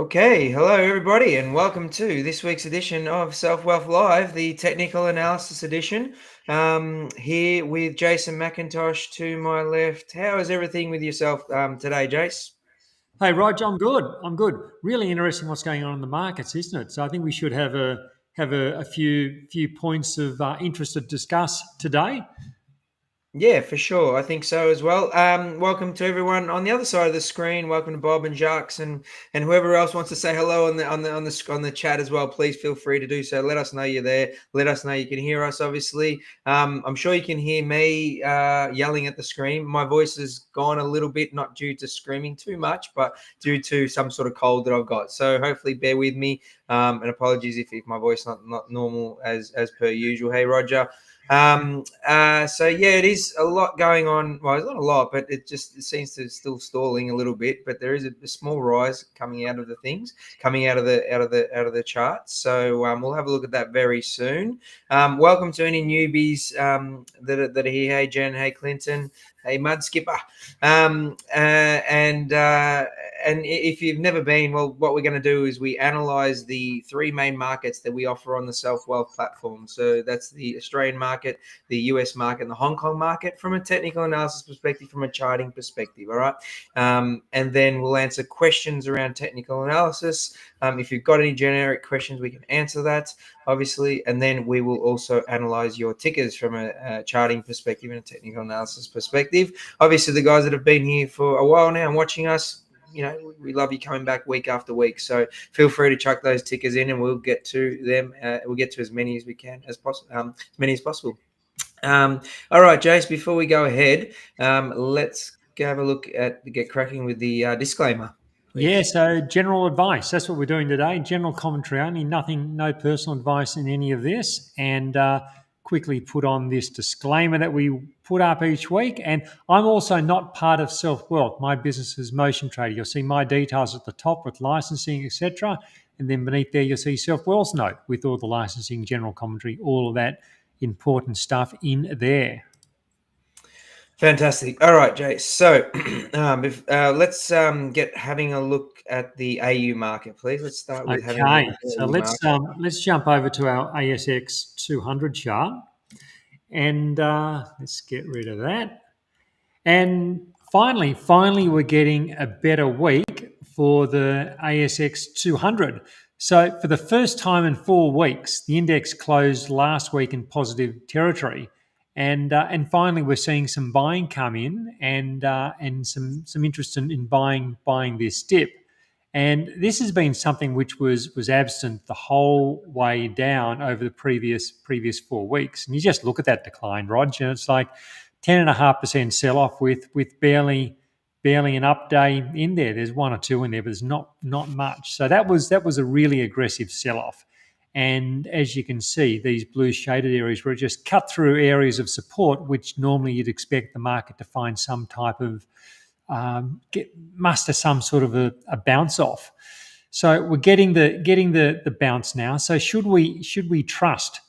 Okay, hello everybody, and welcome to this week's edition of Selfwealth Live, the technical analysis edition. Here with Jason McIntosh to my left. How is everything with yourself today, Jace? Hey, Rog, I'm good. I'm good. Really interesting what's going on in the markets, isn't it? So I think we should have a few points of interest to discuss today. Yeah, for sure. I think so as well. Welcome to everyone on the other side of the screen. Welcome to Bob and Jacques and whoever else wants to say hello on the chat as well. Please feel free to do so. Let us know you're there. Let us know you can hear us. Obviously, I'm sure you can hear me yelling at the screen. My voice has gone a little bit, not due to screaming too much, but due to some sort of cold that I've got. So hopefully, bear with me. And apologies if my voice not normal as per usual. Hey, Roger. So yeah, it is a lot going on. Well, it's not a lot, but it seems to still stalling a little bit. But there is a small rise coming out of the things, coming out of the charts. So we'll have a look at that very soon. Welcome to any newbies that are here. Hey Jen, hey Clinton, hey Mud Skipper, and if you've never been, well, what we're going to do is we analyze the three main markets that we offer on the Selfwealth platform. So that's the Australian market, the US market, and the Hong Kong market from a technical analysis perspective, from a charting perspective. All right. And then we'll answer questions around technical analysis. If you've got any generic questions, we can answer that, obviously. And then we will also analyze your tickers from a charting perspective and a technical analysis perspective. Obviously, the guys that have been here for a while now and watching us, we love you coming back week after week. So feel free to chuck those tickers in, and we'll get to them. We'll get to as many as we can, as many as possible. All right, Jace. Before we go ahead, let's have a look at get cracking with the disclaimer, Yeah, please. so general advice. That's what we're doing today. General commentary only, nothing, no personal advice in any of this. And quickly put on this disclaimer that we put up each week. And I'm also not part of Selfwealth. My business is motion trading. You'll see my details at the top with licensing, etc. And then beneath there, you'll see Selfwealth's note with all the licensing, general commentary, all of that important stuff in there. Fantastic. All right, Jace. So let's get having a look at the AU market, please. Let's start with having a look Okay, at the so AU market. let's jump over to our ASX 200 chart, and let's get rid of that. And finally, we're getting a better week for the ASX 200. So for the first time in 4 weeks, the index closed last week in positive territory, and finally we're seeing some buying come in, and some interest in buying this dip. And this has been something which was absent the whole way down over the previous 4 weeks. And you just look at that decline, Rog, and it's like 10.5% sell off with barely an up day in there. There's one or two in there, but there's not much. So that was a really aggressive sell off. And as you can see, these blue shaded areas were just cut through areas of support, which normally you'd expect the market to find some type of muster some sort of a bounce off. So we're getting the bounce now. So should we trust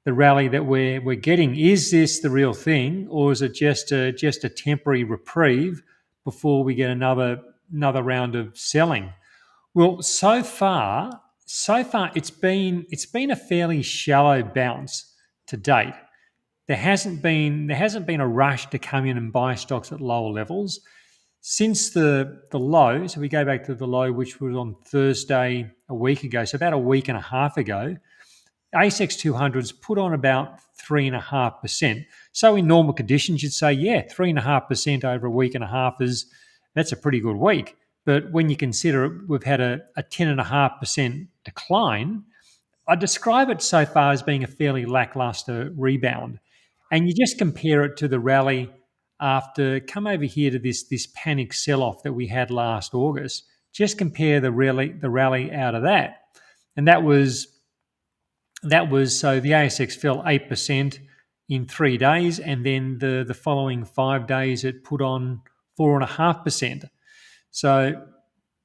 the rally that we're getting? Is this the real thing, or is it just a temporary reprieve before we get another round of selling? Well, so far it's been a fairly shallow bounce to date. There hasn't been a rush to come in and buy stocks at lower levels since the low. So we go back to the low, which was on Thursday a week ago, so about a week and a half ago. ASX 200's put on about 3.5%. So in normal conditions, you'd say, yeah, 3.5% over a week and a half that's a pretty good week. But when you consider we've had a 10.5% decline, I describe it so far as being a fairly lackluster rebound. And you just compare it to the rally after, come over here to this panic sell-off that we had last August. Just compare the rally out of that. And that was so the ASX fell 8% in 3 days, and then the following 5 days it put on 4.5%. So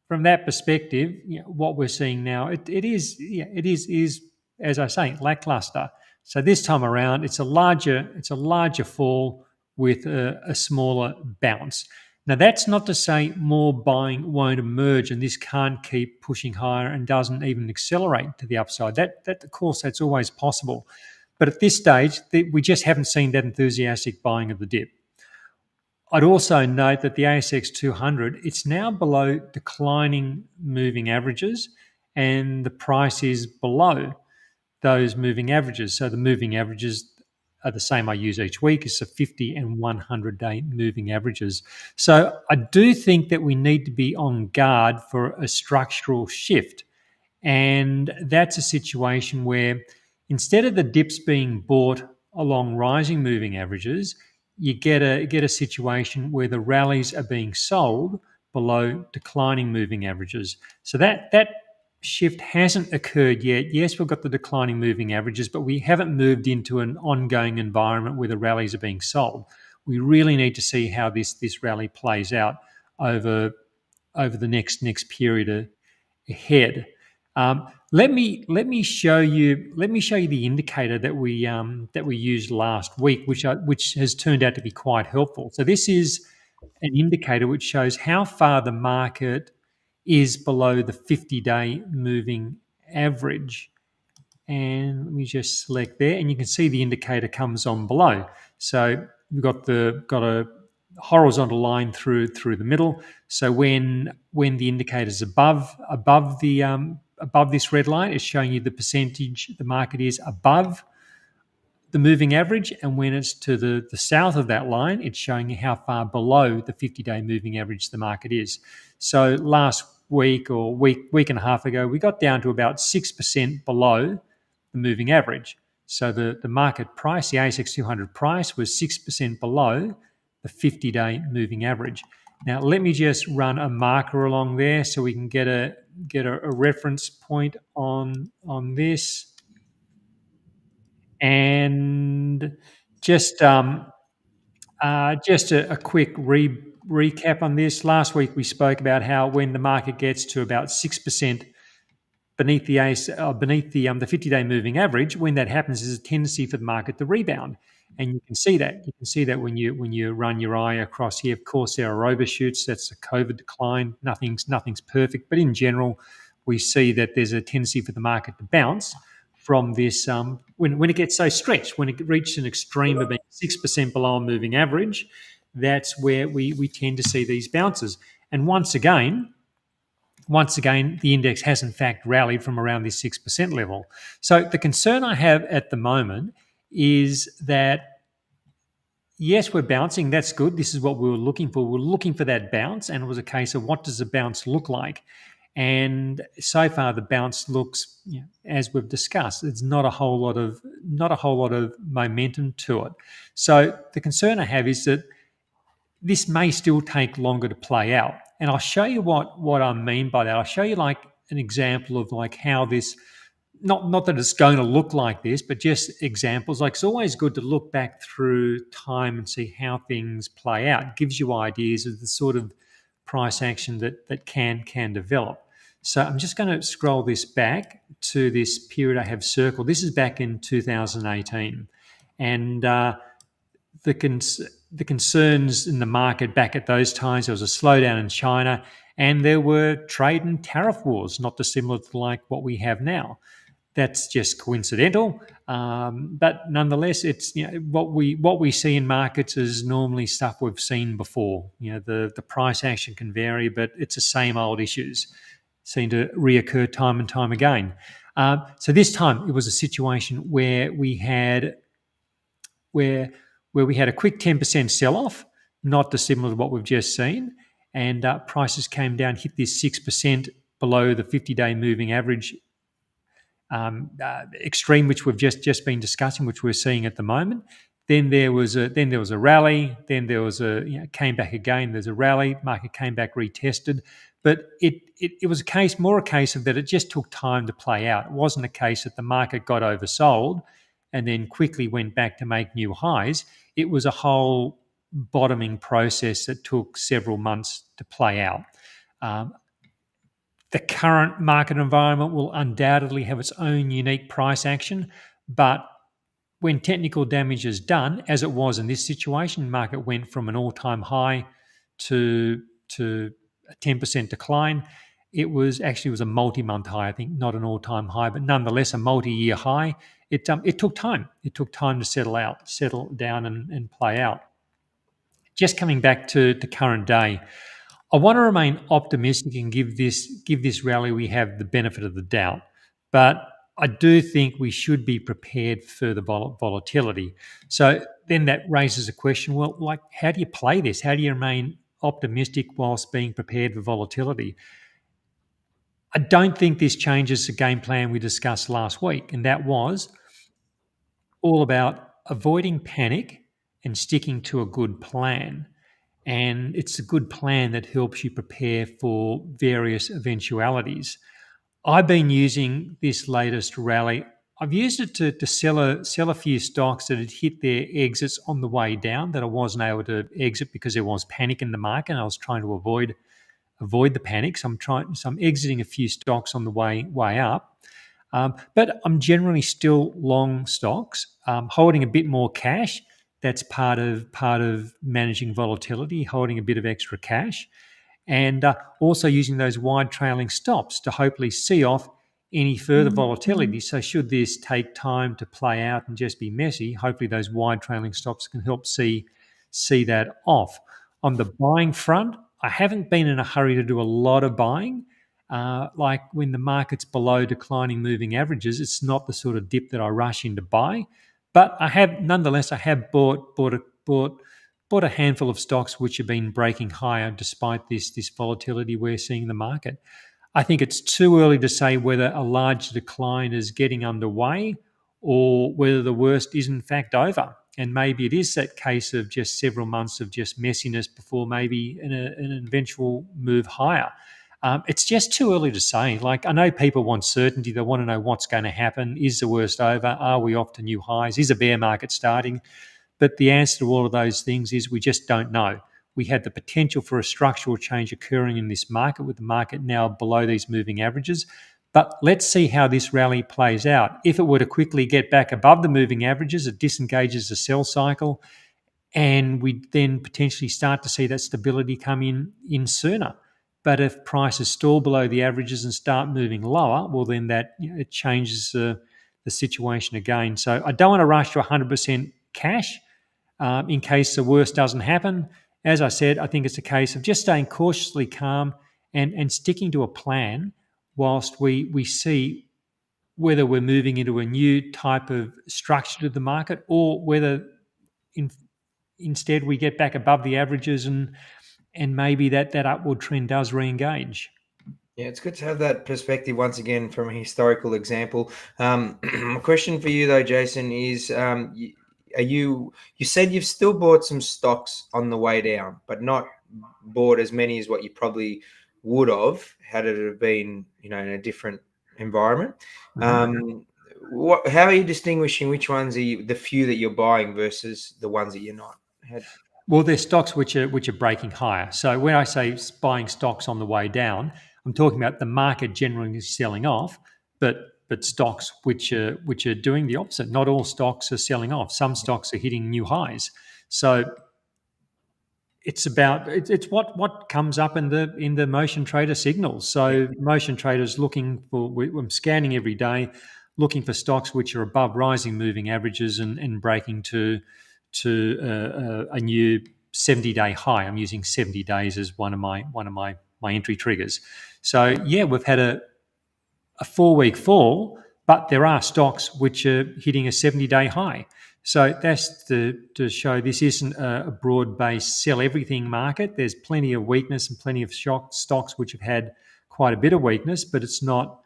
from that perspective, what we're seeing now, it is as I say, lackluster. So this time around, it's a larger fall with a smaller bounce. Now, that's not to say more buying won't emerge and this can't keep pushing higher and doesn't even accelerate to the upside. That of course, that's always possible. But at this stage, we just haven't seen that enthusiastic buying of the dip. I'd also note that the ASX 200, it's now below declining moving averages, and the price is below those moving averages. So the moving averages are the same I use each week. It's the 50 and 100-day moving averages. So I do think that we need to be on guard for a structural shift. And that's a situation where instead of the dips being bought along rising moving averages, you get a situation where the rallies are being sold below declining moving averages. So that shift hasn't occurred yet. Yes, we've got the declining moving averages, but we haven't moved into an ongoing environment where the rallies are being sold. We really need to see how this rally plays out over the next period ahead. Let me show you the indicator that we used last week, which has turned out to be quite helpful. So this is an indicator which shows how far the market is below the 50-day moving average. And let me just select there, and you can see the indicator comes on below. So we've got a horizontal line through the middle. So when the indicator's above this red line, it's showing you the percentage the market is above the moving average, and when it's to the south of that line, it's showing you how far below the 50-day moving average the market is. So last week or week and a half ago, we got down to about 6% below the moving average. So the market price, the ASX 200 price, was 6% below the 50-day moving average. Now, let me just run a marker along there so we can get a reference point on this. And just a quick recap on this. Last week we spoke about how when the market gets to about 6% beneath the 50-day moving average, when that happens, there's a tendency for the market to rebound, and you can see that. You can see that when you run your eye across here. Of course, there are overshoots. That's a COVID decline. Nothing's perfect, but in general, we see that there's a tendency for the market to bounce from this when it gets so stretched, when it reaches an extreme of being 6% below a moving average. That's where we tend to see these bounces. And once again, the index has in fact rallied from around this 6% level. So the concern I have at the moment is that, yes, we're bouncing. That's good. This is what we were looking for. We were looking for that bounce, and it was a case of what does the bounce look like? And so far, the bounce looks, as we've discussed, it's not a whole lot of momentum to it. So the concern I have is that this may still take longer to play out. And I'll show you what I mean by that. I'll show you like an example of like how this, not that it's going to look like this, but just examples. Like, it's always good to look back through time and see how things play out. It gives you ideas of the sort of price action that can develop. So I'm just going to scroll this back to this period I have circled. This is back in 2018. And the concerns in the market back at those times, there was a slowdown in China, and there were trade and tariff wars, not dissimilar to like what we have now. That's just coincidental, but nonetheless, it's what we see in markets is normally stuff we've seen before. The price action can vary, but it's the same old issues seem to reoccur time and time again. So this time it was a situation where we had a quick 10% sell-off, not dissimilar to what we've just seen, and prices came down, hit this 6% below the 50-day moving average extreme, which we've just been discussing, which we're seeing at the moment. Then there was a rally. Then there was came back again. There's a rally. Market came back, retested, but it was more a case of that it just took time to play out. It wasn't a case that the market got oversold and then quickly went back to make new highs. It was a whole bottoming process that took several months to play out. The current market environment will undoubtedly have its own unique price action, but when technical damage is done, as it was in this situation, market went from an all-time high to a 10% decline. It was a multi-month high, I think, not an all-time high, but nonetheless a multi-year high. It took time. It took time to settle down, and play out. Just coming back to the current day, I want to remain optimistic and give this rally we have the benefit of the doubt, but I do think we should be prepared for the volatility. So then that raises a question: well, like, how do you play this? How do you remain optimistic whilst being prepared for volatility? I don't think this changes the game plan we discussed last week, and that was all about avoiding panic and sticking to a good plan. And it's a good plan that helps you prepare for various eventualities. I've been using this latest rally. I've used it to sell a few stocks that had hit their exits on the way down that I wasn't able to exit because there was panic in the market. And I was trying to avoid the panic. So I'm exiting a few stocks on the way up. But I'm generally still long stocks, holding a bit more cash. That's part of managing volatility, holding a bit of extra cash, and also using those wide trailing stops to hopefully see off any further volatility. So should this take time to play out and just be messy, hopefully those wide trailing stops can help see that off. On the buying front, I haven't been in a hurry to do a lot of buying. Like when the market's below declining moving averages, it's not the sort of dip that I rush in to buy. But I have bought a handful of stocks which have been breaking higher despite this volatility we're seeing in the market. I think it's too early to say whether a large decline is getting underway or whether the worst is in fact over. And maybe it is that case of just several months of just messiness before maybe an eventual move higher. It's just too early to say. Like, I know people want certainty. They want to know what's going to happen. Is the worst over? Are we off to new highs? Is a bear market starting? But the answer to all of those things is we just don't know. We had the potential for a structural change occurring in this market, with the market now below these moving averages. But let's see how this rally plays out. If it were to quickly get back above the moving averages, it disengages the sell cycle, and we then potentially start to see that stability come in sooner. But if prices stall below the averages and start moving lower, well, then that, it changes the situation again. So I don't want to rush to 100% cash in case the worst doesn't happen. As I said, I think it's a case of just staying cautiously calm and sticking to a plan whilst we see whether we're moving into a new type of structure to the market, or whether instead we get back above the averages, and maybe that upward trend does re-engage. Yeah, it's good to have that perspective once again from a historical example. A question for you though, Jason, is you said you've still bought some stocks on the way down, but not bought as many as what you probably would have had it have been, in a different environment. How are you distinguishing which ones are the few that you're buying versus the ones that you're not? Well, there's stocks which are breaking higher. So when I say buying stocks on the way down, I'm talking about the market generally selling off, but stocks which are doing the opposite. Not all stocks are selling off. Some stocks are hitting new highs. So it's what comes up in the motion trader signals. So motion traders looking for, I'm scanning every day, looking for stocks which are above rising moving averages and breaking to a new 70-day high. I'm using 70 days as one of my entry triggers. So yeah, we've had a 4-week fall, but there are stocks which are hitting a 70-day high. So that's to show this isn't a broad-based sell everything market. There's plenty of weakness and plenty of stocks which have had quite a bit of weakness, but it's not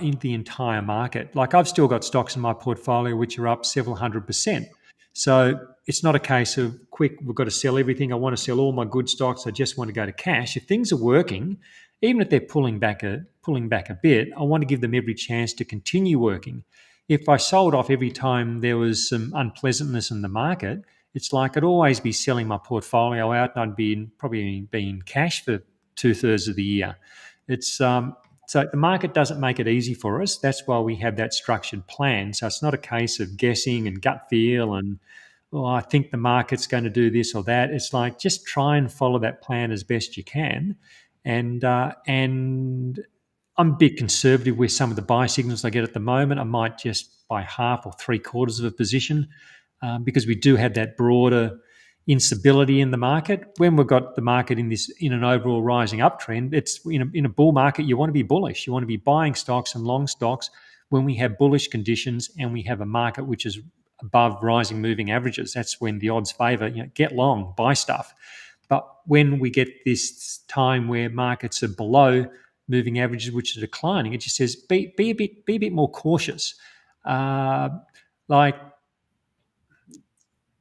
in the entire market. Like, I've still got stocks in my portfolio which are up several 100%. So it's not a case of quick, we've got to sell everything. I want to sell all my good stocks. I just want to go to cash. If things are working, even if they're pulling back a bit, I want to give them every chance to continue working. If I sold off every time there was some unpleasantness in the market, it's like I'd always be selling my portfolio out, and I'd probably be in cash for 2/3 of the year. It's so the market doesn't make it easy for us. That's why we have that structured plan. So it's not a case of guessing and gut feel and well, I think the market's going to do this or that. It's like just try and follow that plan as best you can, and I'm a bit conservative with some of the buy signals I get at the moment. I might just buy half or three quarters of a position because we do have that broader instability in the market. When we've got the market in an overall rising uptrend, it's in a bull market. You want to be bullish. You want to be buying stocks and long stocks when we have bullish conditions and we have a market which is above rising moving averages. That's when the odds favour. Get long, buy stuff. But when we get this time where markets are below moving averages, which are declining, it just says be a bit more cautious. Like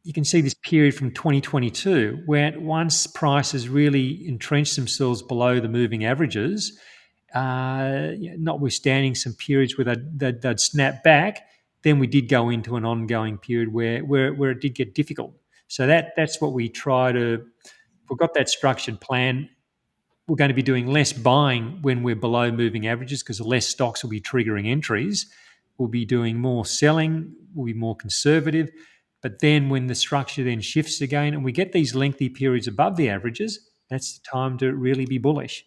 you can see this period from 2022 where once prices really entrenched themselves below the moving averages, notwithstanding some periods where they'd snap back, then we did go into an ongoing period where it did get difficult. So that's what we try to. If we've got that structured plan, we're going to be doing less buying when we're below moving averages because less stocks will be triggering entries. We'll be doing more selling. We'll be more conservative. But then when the structure then shifts again and we get these lengthy periods above the averages, that's the time to really be bullish.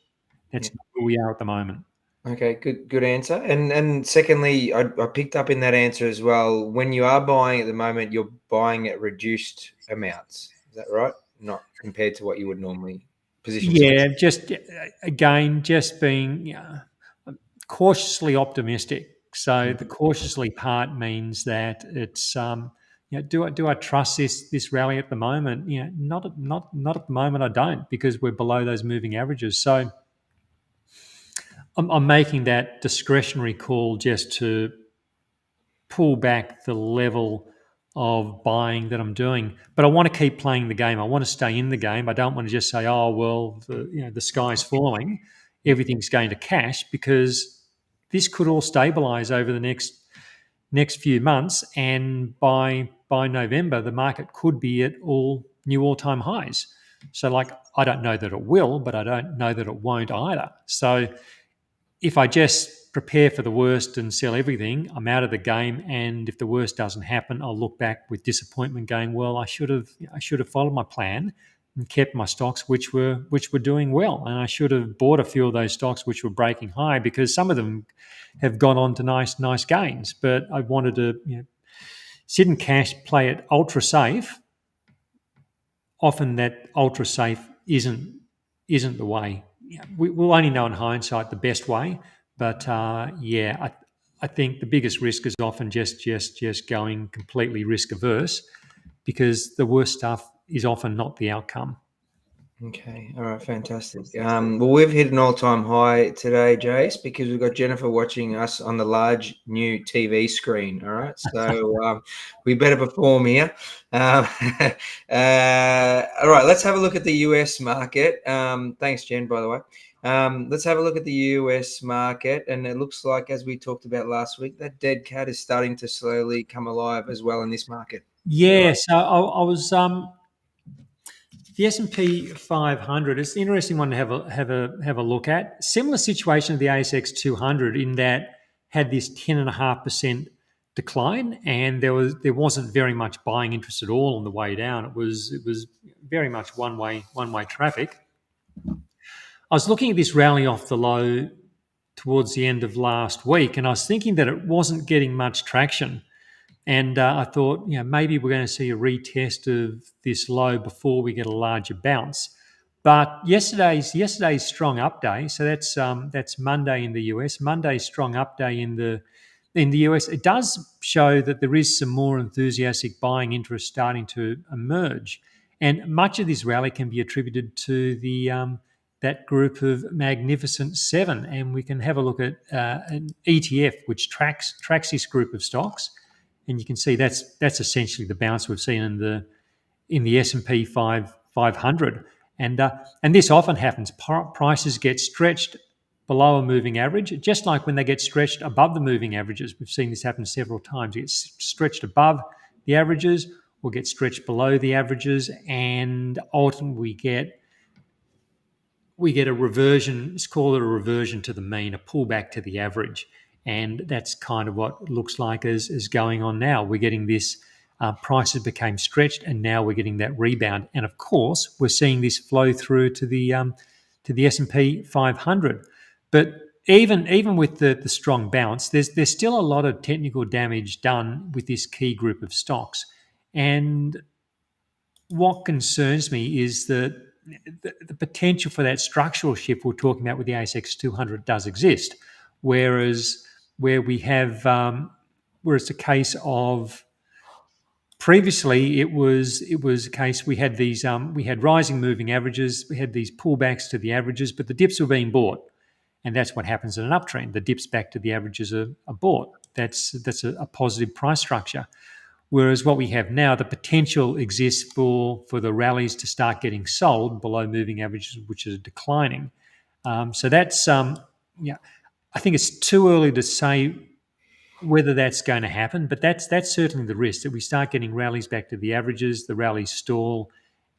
That's Yeah. not where we are at the moment. Okay, good answer. And secondly, I picked up in that answer as well. When you are buying at the moment, you're buying at reduced amounts. Is that right? Not compared to what you would normally position size. Yeah, just again, just being cautiously optimistic. So the cautiously part means that it's do I trust this rally at the moment? Not at the moment. I don't because we're below those moving averages. So I'm making that discretionary call just to pull back the level of buying that I'm doing. But I want to keep playing the game. I want to stay in the game. I don't want to just say, oh well, the sky's falling, everything's going to cash, because this could all stabilize over the next few months, and by November the market could be at all-time highs. So like I don't know that it will, but I don't know that it won't either. So if I just prepare for the worst and sell everything, I'm out of the game. And if the worst doesn't happen, I'll look back with disappointment, going, "Well, I should have followed my plan and kept my stocks which were doing well, and I should have bought a few of those stocks which were breaking high because some of them have gone on to nice gains. But I wanted to sit in cash, play it ultra safe. Often that ultra safe isn't the way. We'll only know in hindsight the best way, but I think the biggest risk is often just going completely risk averse, because the worst stuff is often not the outcome. Okay. All right. Fantastic. Well, we've hit an all-time high today, Jace, because we've got Jennifer watching us on the large new TV screen. All right. So we better perform here. All right. Let's have a look at the US market. Thanks, Jen, by the way. Let's have a look at the US market. And it looks like, as we talked about last week, that dead cat is starting to slowly come alive as well in this market. Yeah. So I was the S&P 500. It's an interesting one to have a look at. Similar situation to the ASX 200 in that had this 10.5% decline, and there wasn't very much buying interest at all on the way down. It was very much one way traffic. I was looking at this rally off the low towards the end of last week, and I was thinking that it wasn't getting much traction. And I thought, maybe we're going to see a retest of this low before we get a larger bounce. But yesterday's strong up day, so that's Monday in the US. Monday's strong up day in the US. It does show that there is some more enthusiastic buying interest starting to emerge, and much of this rally can be attributed to the that group of Magnificent Seven. And we can have a look at an ETF which tracks this group of stocks. And you can see that's essentially the bounce we've seen in the S&P 500, and this often happens. Prices get stretched below a moving average, just like when they get stretched above the moving averages. We've seen this happen several times. It gets stretched above the averages or get stretched below the averages, and ultimately we get a reversion. Let's call it a reversion to the mean, a pullback to the average. And that's kind of what it looks like is going on now. We're getting this prices became stretched, and now we're getting that rebound. And of course, we're seeing this flow through to the S&P 500. But even with the strong bounce, there's still a lot of technical damage done with this key group of stocks. And what concerns me is that the potential for that structural shift we're talking about with the ASX 200 does exist, whereas where we have where it's a case of previously it was a case we had these we had rising moving averages, we had these pullbacks to the averages, but the dips were being bought, and that's what happens in an uptrend. The dips back to the averages are bought. That's a positive price structure. Whereas what we have now, the potential exists for the rallies to start getting sold below moving averages, which are declining. So that's yeah. I think it's too early to say whether that's going to happen, but that's certainly the risk that we start getting rallies back to the averages, the rallies stall,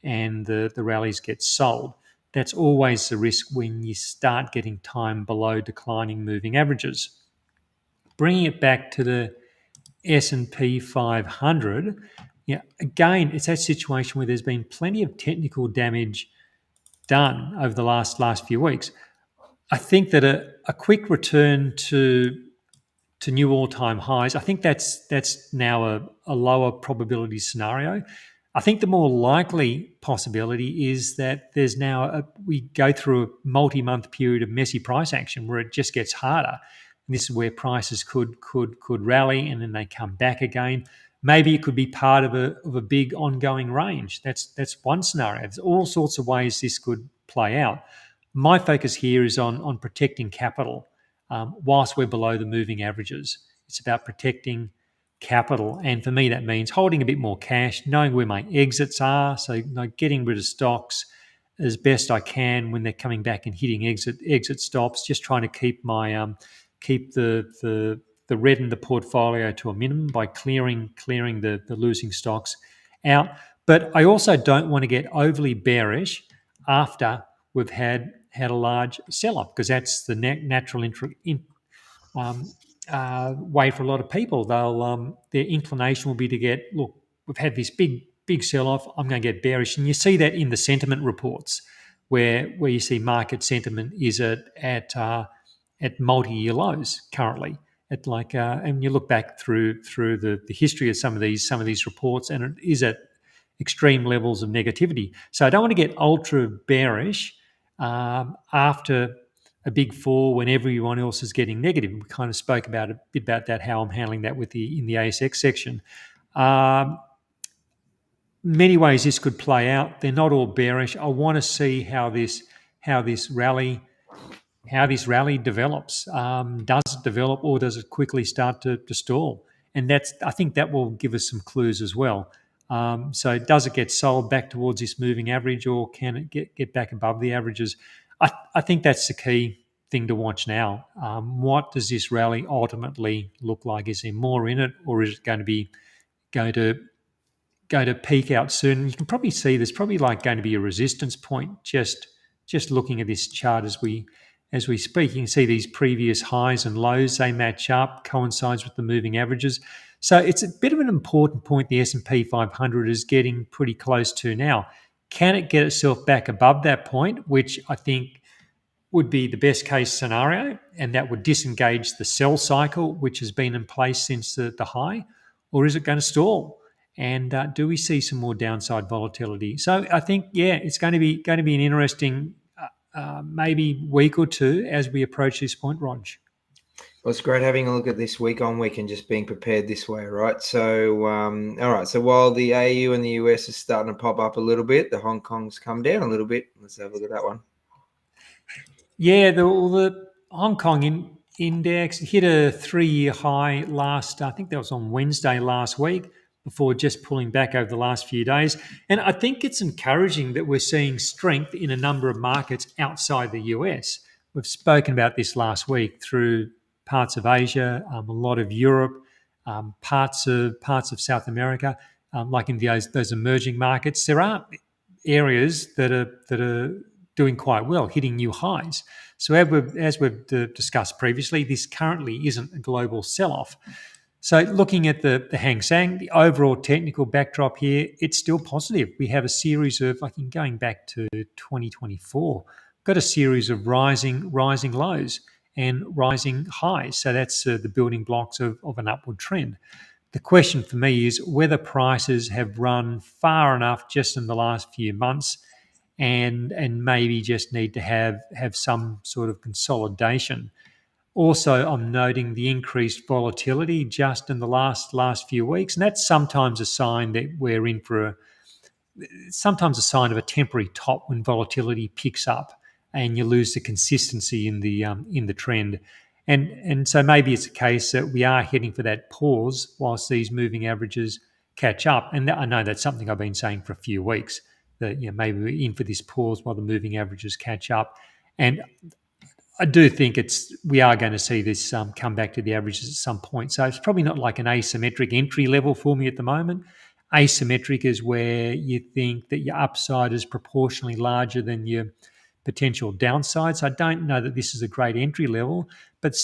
and the rallies get sold. That's always the risk when you start getting time below declining moving averages. Bringing it back to the S&P 500, yeah, again, it's that situation where there's been plenty of technical damage done over the last few weeks. I think that a quick return to new all-time highs, I think that's now a lower probability scenario. I think the more likely possibility is that there's now we go through a multi-month period of messy price action where it just gets harder. And this is where prices could rally and then they come back again. Maybe it could be part of a big ongoing range. That's one scenario. There's all sorts of ways this could play out. My focus here is on protecting capital whilst we're below the moving averages. It's about protecting capital. And for me, that means holding a bit more cash, knowing where my exits are. So getting rid of stocks as best I can when they're coming back and hitting exit stops, just trying to keep my keep the red in the portfolio to a minimum by clearing the losing stocks out. But I also don't want to get overly bearish after we've had a large sell-off, because that's the natural way for a lot of people. Their inclination will be to get, look, we've had this big sell-off, I'm going to get bearish. And you see that in the sentiment reports where you see market sentiment is at multi-year lows currently. And you look back through the history of some of these reports, and it is at extreme levels of negativity. So I don't want to get ultra bearish after a big fall when everyone else is getting negative. We kind of spoke about a bit about that, how I'm handling that in the ASX section. Many ways this could play out. They're not all bearish. I want to see how this rally develops. Does it develop, or does it quickly start to stall? And I think that will give us some clues as well. So does it get sold back towards this moving average, or can it get back above the averages? I think that's the key thing to watch now. What does this rally ultimately look like? Is there more in it, or is it going to peak out soon? You can probably see there's probably going to be a resistance point just looking at this chart as we speak. You can see these previous highs and lows, they match up, coincides with the moving averages. So it's a bit of an important point the S&P 500 is getting pretty close to now. Can it get itself back above that point, which I think would be the best case scenario, and that would disengage the sell cycle, which has been in place since the high, or is it going to stall? And do we see some more downside volatility? So I think, it's going to be an interesting maybe week or two as we approach this point, Rog. Well, it's great having a look at this week on week and just being prepared this way, right? So, all right. So while the AU and the US is starting to pop up a little bit, the Hong Kong's come down a little bit. Let's have a look at that one. Yeah, the Hong Kong index hit a 3-year high I think that was on Wednesday last week, before just pulling back over the last few days. And I think it's encouraging that we're seeing strength in a number of markets outside the US. We've spoken about this last week through parts of Asia, a lot of Europe, parts of South America, like in those emerging markets. There are areas that are doing quite well, hitting new highs. So as we've discussed previously, this currently isn't a global sell-off. So looking at the Hang Seng, the overall technical backdrop here, it's still positive. We have a series of, I think going back to 2024, got a series of rising lows and rising highs. So that's the building blocks of an upward trend. The question for me is whether prices have run far enough just in the last few months and maybe just need to have some sort of consolidation. Also, I'm noting the increased volatility just in the last few weeks, and that's sometimes a sign that we're in for sometimes a sign of a temporary top when volatility picks up and you lose the consistency in the trend. And so maybe it's a case that we are heading for that pause whilst these moving averages catch up. And I know that's something I've been saying for a few weeks, that maybe we're in for this pause while the moving averages catch up. And I do think we are going to see this come back to the averages at some point. So it's probably not like an asymmetric entry level for me at the moment. Asymmetric is where you think that your upside is proportionally larger than your potential downside. So I don't know that this is a great entry level. But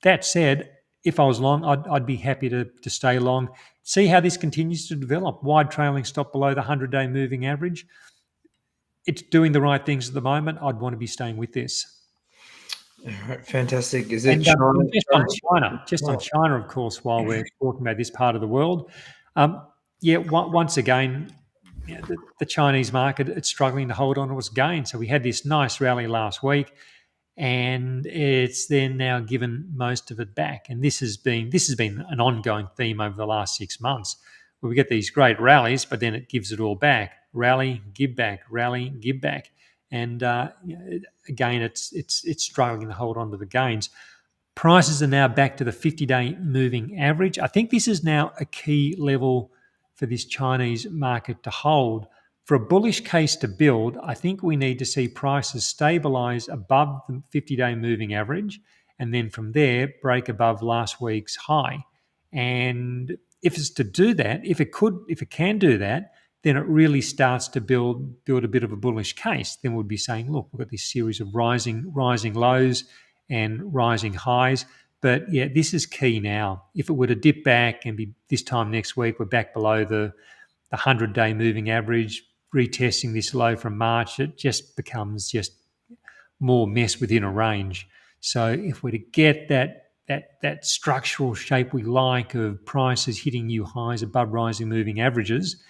that said, if I was long, I'd be happy to stay long. See how this continues to develop. Wide trailing stop below the 100-day moving average. It's doing the right things at the moment. I'd want to be staying with this. All right, fantastic. Is it And China? just on Oh, China, of course, while we're talking about this part of the world, once again, the Chinese market, it's struggling to hold on to its gain. So we had this nice rally last week, and it's then now given most of it back. And this has been an ongoing theme over the last 6 months, where we get these great rallies, but then it gives it all back. Rally, give back, rally, give back, and again, it's struggling to hold on to the gains. Prices are now back to the 50-day moving average. I think this is now a key level for this Chinese market to hold. For a bullish case to build, I think we need to see prices stabilize above the 50-day moving average, and then from there break above last week's high. And if it's to do that, if it can do that, then it really starts to build a bit of a bullish case. Then we'd be saying, look, we've got this series of rising lows and rising highs. But yeah, this is key now. If it were to dip back and be this time next week, we're back below the 100-day moving average, retesting this low from March, it just becomes just more mess within a range. So if we're to get that structural shape we like of prices hitting new highs above rising moving averages,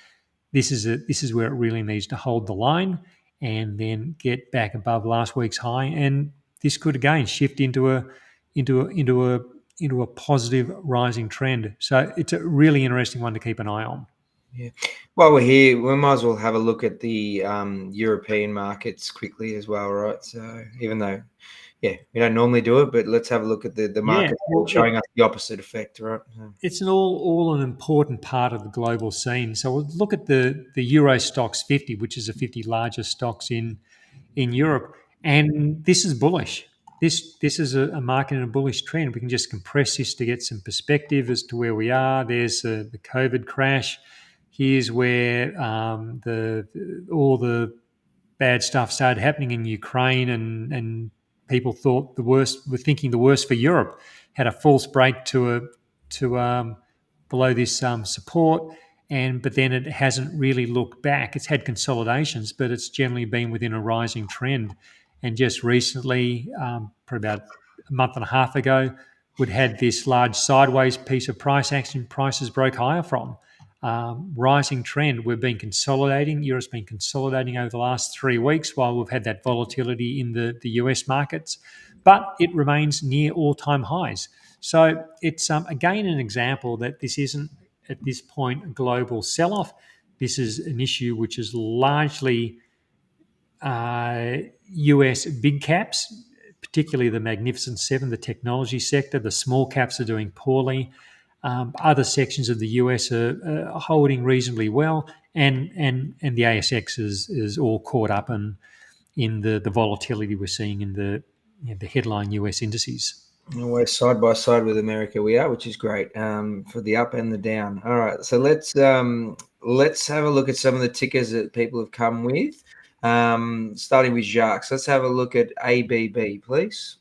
this is where it really needs to hold the line and then get back above last week's high. And this could again shift into a positive rising trend. So it's a really interesting one to keep an eye on. yeah. While we're here, we might as well have a look at the European markets quickly as well, right? So even though, yeah, we don't normally do it, but let's have a look at the Yeah, market well, showing us the opposite effect, right? it's an important part of the global scene. So we'll look at the Euro Stocks 50, which is the 50 largest stocks in Europe, and this is bullish. This is a market in a bullish trend. We can just compress this to get some perspective as to where we are. There's the COVID crash. Here's where all the bad stuff started happening in Ukraine, and people thought the worst, were thinking the worst for Europe. Had a false break to below this support, but then it hasn't really looked back. It's had consolidations, but it's generally been within a rising trend. And just recently, probably about a month and a half ago, we'd had this large sideways piece of price action. Prices broke higher from. Rising trend. We've been consolidating. Europe's been consolidating over the last 3 weeks while we've had that volatility in the US markets, but it remains near all-time highs. So it's again an example that this isn't at this point a global sell-off. This is an issue which is largely US big caps, particularly the Magnificent Seven, the technology sector. The small caps are doing poorly. Other sections of the US are holding reasonably well, and the ASX is all caught up in the volatility we're seeing in the headline US indices. We're side by side with America. We are, which is great for the up and the down. All right, so let's have a look at some of the tickers that people have come with. Starting with Jacques. Let's have a look at ABB, please.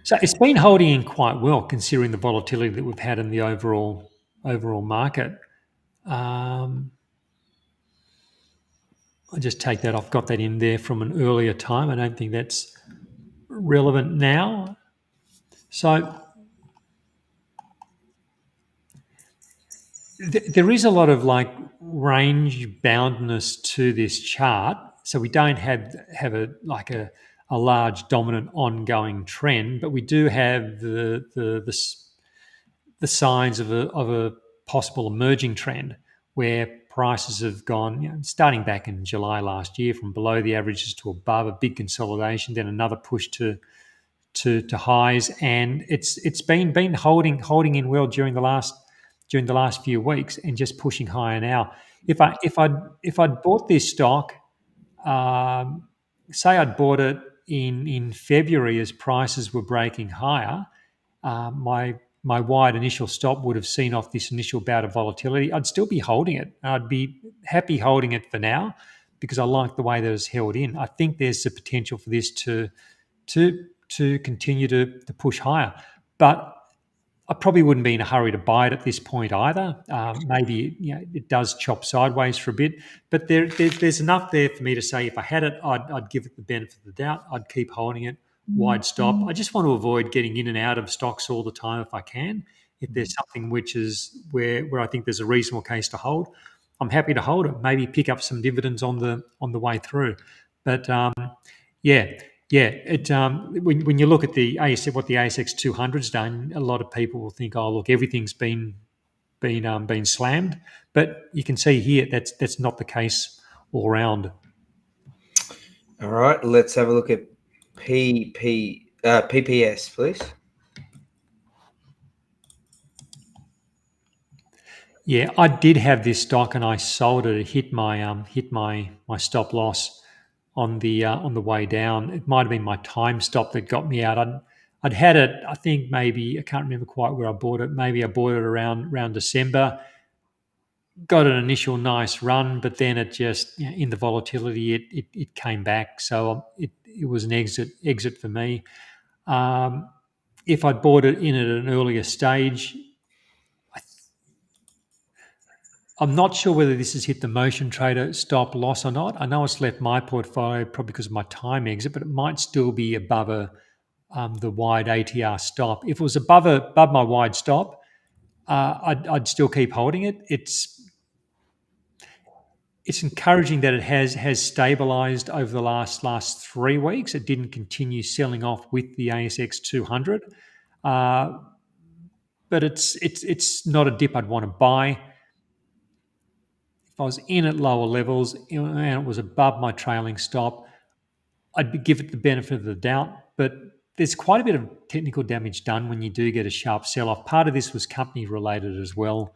So it's been holding in quite well considering the volatility that we've had in the overall market. Um, I just take that off. Got that in there from an earlier time. I don't think that's relevant now. So there is a lot of like range boundness to this chart. So we don't have a large dominant ongoing trend, but we do have the signs of a possible emerging trend where prices have gone, starting back in July last year, from below the averages to above, a big consolidation, then another push to highs, and it's been holding in well during the last few weeks and just pushing higher now. If I'd bought this stock, um, say I'd bought it in February as prices were breaking higher, my wide initial stop would have seen off this initial bout of volatility. I'd still be holding it. I'd be happy holding it for now because I like the way that it's held in. I think there's the potential for this to continue to push higher, but I probably wouldn't be in a hurry to buy it at this point either. Maybe it does chop sideways for a bit, but there's enough there for me to say if I had it, I'd give it the benefit of the doubt. I'd keep holding it, wide stop. I just want to avoid getting in and out of stocks all the time if I can. If there's something which is where I think there's a reasonable case to hold, I'm happy to hold it. Maybe pick up some dividends on the way through. But yeah, yeah. When you look at the ASX, what the ASX 200's done, a lot of people will think, oh, look, everything's been slammed. But you can see here that's not the case all around. All right, let's have a look at PPS, please. Yeah, I did have this stock and I sold it. It hit my stop loss on the way down. It might have been my time stop that got me out. I'd had it. I think maybe I can't remember quite where I bought it. Maybe I bought it around December. Got an initial nice run, but then it just in the volatility it came back. So it was an exit for me. If I'd bought it in at an earlier stage, I'm not sure whether this has hit the motion trader stop loss or not. I know it's left my portfolio probably because of my time exit, but it might still be above the wide ATR stop. If it was above my wide stop, I'd still keep holding it. It's encouraging that it has stabilised over the last 3 weeks. It didn't continue selling off with the ASX 200, but it's not a dip I'd want to buy. If I was in at lower levels and it was above my trailing stop, give it the benefit of the doubt. But there's quite a bit of technical damage done when you do get a sharp sell-off. Part of this was company related as well,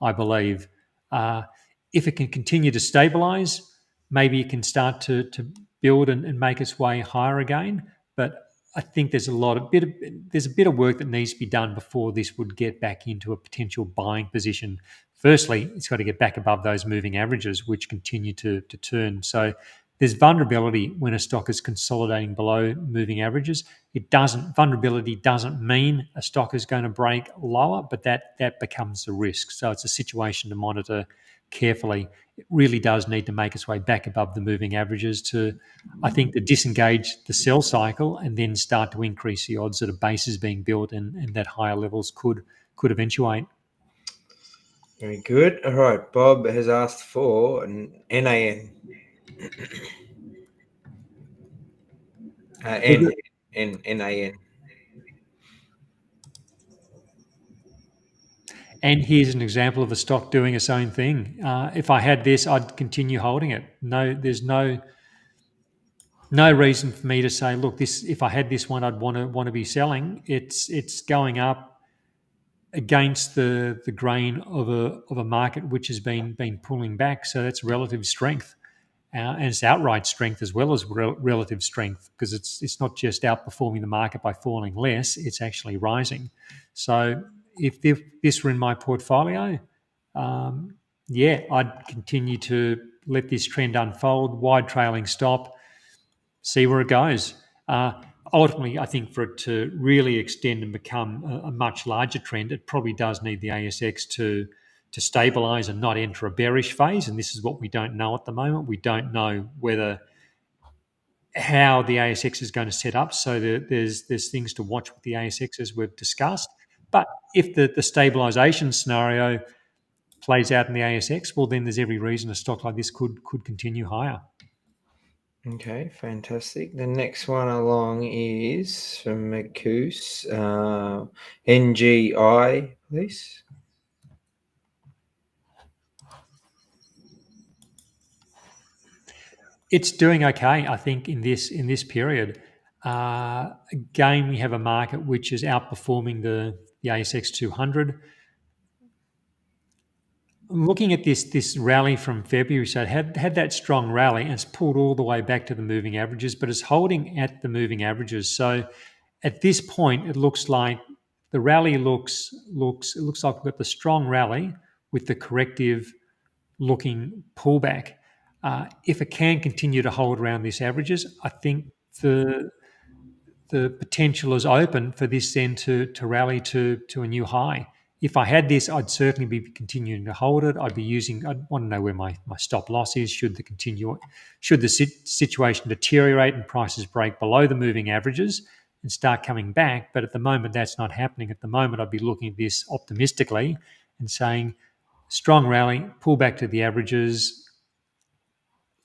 I believe. If it can continue to stabilise, maybe it can start to build and make its way higher again. But I think there's a bit of work that needs to be done before this would get back into a potential buying position. Firstly, it's got to get back above those moving averages, which continue to turn. So there's vulnerability when a stock is consolidating below moving averages. Vulnerability doesn't mean a stock is going to break lower, but that becomes a risk. So it's a situation to monitor carefully. It really does need to make its way back above the moving averages I think, to disengage the sell cycle and then start to increase the odds that a base is being built and that higher levels could eventuate. Very good. All right, Bob has asked for an NAN. NAN. And here's an example of a stock doing its own thing. If I had this, I'd continue holding it. There's no reason for me to say, look, this. If I had this one, I'd want to be selling. It's going up against the grain of a market which has been pulling back. So that's relative strength, and it's outright strength as well as relative strength, because it's not just outperforming the market by falling less; it's actually rising. So if this were in my portfolio, I'd continue to let this trend unfold. Wide trailing stop, see where it goes. ultimately, I think for it to really extend and become a much larger trend, it probably does need the ASX to stabilise and not enter a bearish phase. And this is what we don't know at the moment. We don't know whether how the ASX is going to set up. So there's things to watch with the ASX as we've discussed. But if the stabilisation scenario plays out in the ASX, well, then there's every reason a stock like this could continue higher. Okay, fantastic. The next one along is from Macoose, NGI, please. It's doing okay, I think, in this period. Again, we have a market which is outperforming the ASX 200. Looking at this rally from February, so it had that strong rally and it's pulled all the way back to the moving averages, but it's holding at the moving averages. So at this point, it looks like the rally looks like we've got the strong rally with the corrective looking pullback. If it can continue to hold around these averages, I think the the potential is open for this then to rally to a new high. If I had this, I'd certainly be continuing to hold it. I'd want to know where my stop loss is. Should the situation deteriorate and prices break below the moving averages and start coming back? But at the moment, that's not happening. At the moment, I'd be looking at this optimistically and saying, strong rally, pull back to the averages.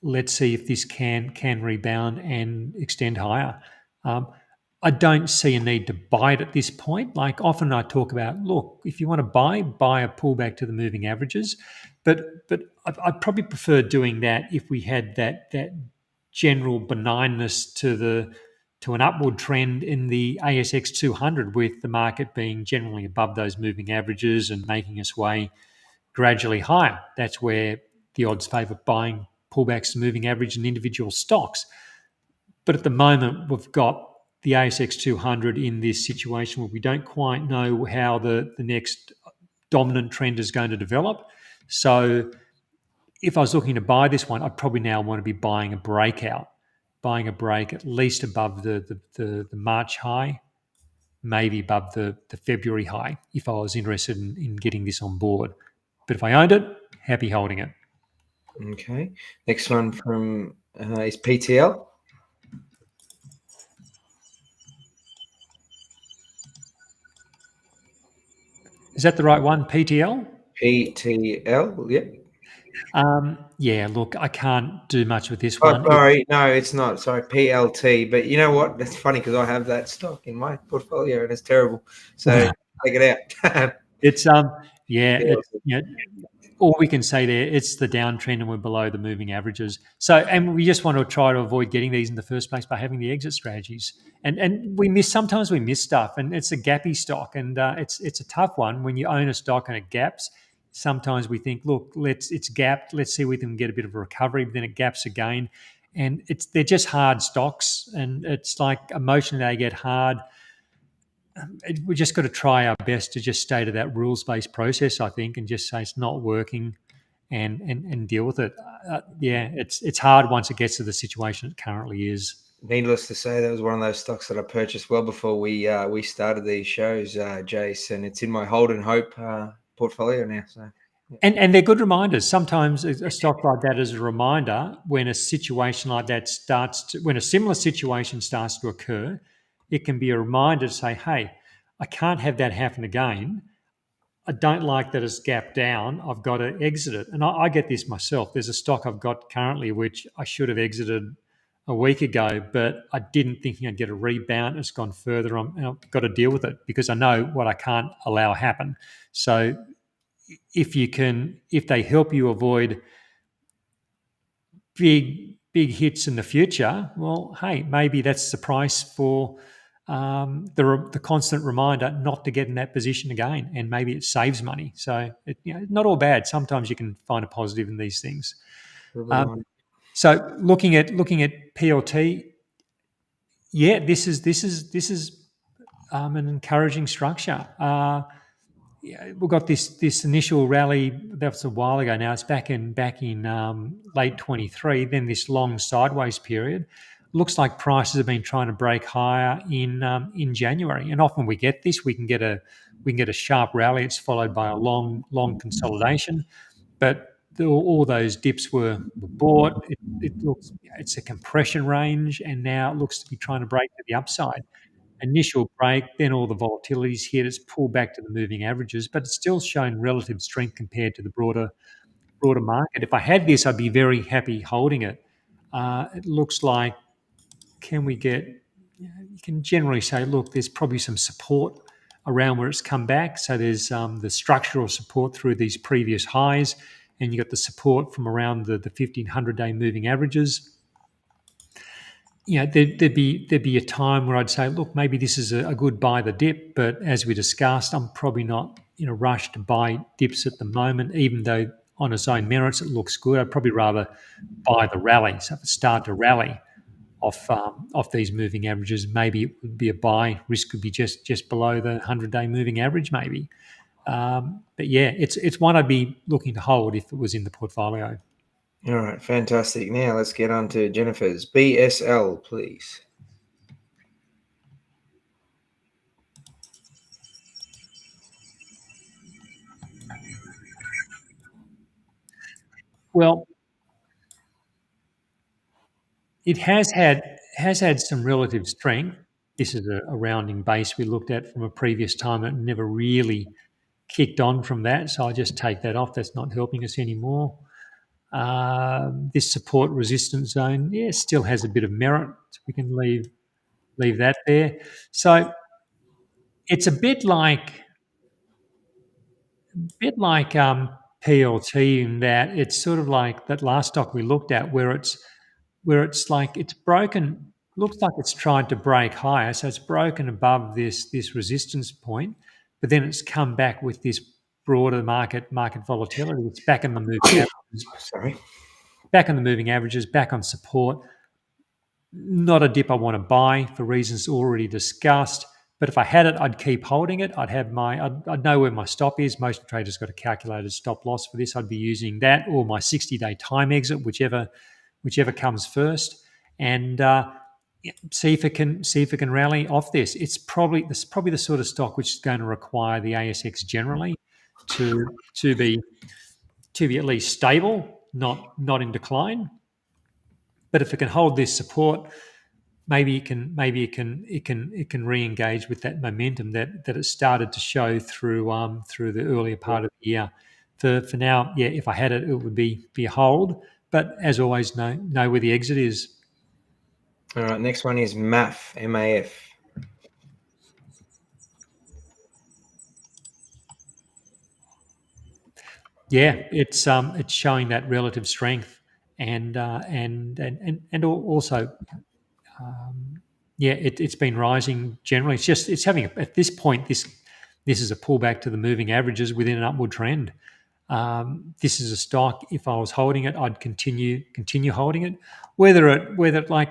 Let's see if this can rebound and extend higher. Um, I don't see a need to buy it at this point. Like often I talk about, look, if you want to buy a pullback to the moving averages. But I'd probably prefer doing that if we had that general benignness to an upward trend in the ASX 200, with the market being generally above those moving averages and making its way gradually higher. That's where the odds favour buying pullbacks to moving average in individual stocks. But at the moment, we've got the ASX 200 in this situation where we don't quite know how the next dominant trend is going to develop. So if I was looking to buy this one, I'd probably now want to be buying a break at least above the March high, maybe above the February high, if I was interested in getting this on board. But if I owned it, happy holding it. Okay. Next one from is PTL. Is that the right one, PTL? PTL, yep. Yeah, look, I can't do much with this Oh, one. sorry. No, it's not. Sorry, PLT. But you know what? That's funny because I have that stock in my portfolio and it's terrible. So take it out. It's yeah, it's PLT. all we can say there, it's the downtrend and we're below the moving averages. So, and we just want to try to avoid getting these in the first place by having the exit strategies. And sometimes we miss stuff, and it's a gappy stock, and it's a tough one when you own a stock and it gaps. Sometimes we think, look, it's gapped. Let's see if we can get a bit of a recovery, but then it gaps again, and they're just hard stocks, and it's like emotionally they get hard. We just got to try our best to just stay to that rules-based process, I think, and just say it's not working, and deal with it. Yeah, it's hard once it gets to the situation it currently is. Needless to say, that was one of those stocks that I purchased well before we started these shows, Jace, and it's in my hold and hope portfolio now. So, yeah. And they're good reminders. Sometimes a stock like that is a reminder when a situation like that when a similar situation starts to occur, it can be a reminder to say, hey, I can't have that happen again. I don't like that it's gapped down. I've got to exit it. And I get this myself. There's a stock I've got currently which I should have exited a week ago, but I didn't thinking I'd get a rebound. It's gone further. I've got to deal with it because I know what I can't allow happen. So if they help you avoid big hits in the future, well, hey, maybe that's the price for the constant reminder not to get in that position again, and maybe it saves money. So not all bad. Sometimes you can find a positive in these things. So looking at PLT, yeah, this is an encouraging structure. We've got this initial rally that was a while ago now. It's back in late 23. Then this long sideways period. looks like prices have been trying to break higher in January, and often we get this. We can get a sharp rally. It's followed by a long consolidation, but all those dips were bought. It looks, it's a compression range, and now it looks to be trying to break to the upside. Initial break, then all the volatility's hit. It's pulled back to the moving averages, but it's still shown relative strength compared to the broader market. If I had this, I'd be very happy holding it. It looks like, can we get, you can generally say, look, there's probably some support around where it's come back. So there's the structural support through these previous highs, and you've got the support from around the 1500-day moving averages. There'd be a time where I'd say, look, maybe this is a good buy the dip, but as we discussed, I'm probably not in a rush to buy dips at the moment, even though on its own merits it looks good. I'd probably rather buy the rally. So if it started to rally off these moving averages, maybe it would be a buy. Risk could be just below the 100-day moving average, maybe. But yeah, it's one I'd be looking to hold if it was in the portfolio. All right, fantastic. Now let's get on to Jennifer's BSL, please. Well, it has had some relative strength. This is a rounding base we looked at from a previous time. It never really kicked on from that, so I just take that off. That's not helping us anymore. This support resistance zone, yeah, still has a bit of merit. So we can leave that there. So it's a bit like PLT in that it's sort of like that last stock we looked at, where it's like it's broken. Looks like it's tried to break higher, so it's broken above this resistance point, but then it's come back with this broader market volatility. It's back in the moving averages, Sorry. back on support. Not a dip I want to buy for reasons already discussed. But if I had it, I'd keep holding it. I'd know where my stop is. Most traders got a calculated stop loss for this. I'd be using that or my 60-day time exit, whichever comes first, and see if it can rally off this. This is probably the sort of stock which is going to require the ASX generally to be at least stable, not in decline. But if it can hold this support, maybe it can re-engage with that momentum that it started to show through the earlier part of the year. For now, yeah, if I had it, it would be a hold. But as always, know where the exit is. All right, next one is MAF, MAF. Yeah, it's showing that relative strength, and also, yeah, it's been rising generally. It's having at this point this is a pullback to the moving averages within an upward trend. This is a stock. If I was holding it, I'd continue holding it. Whether it like,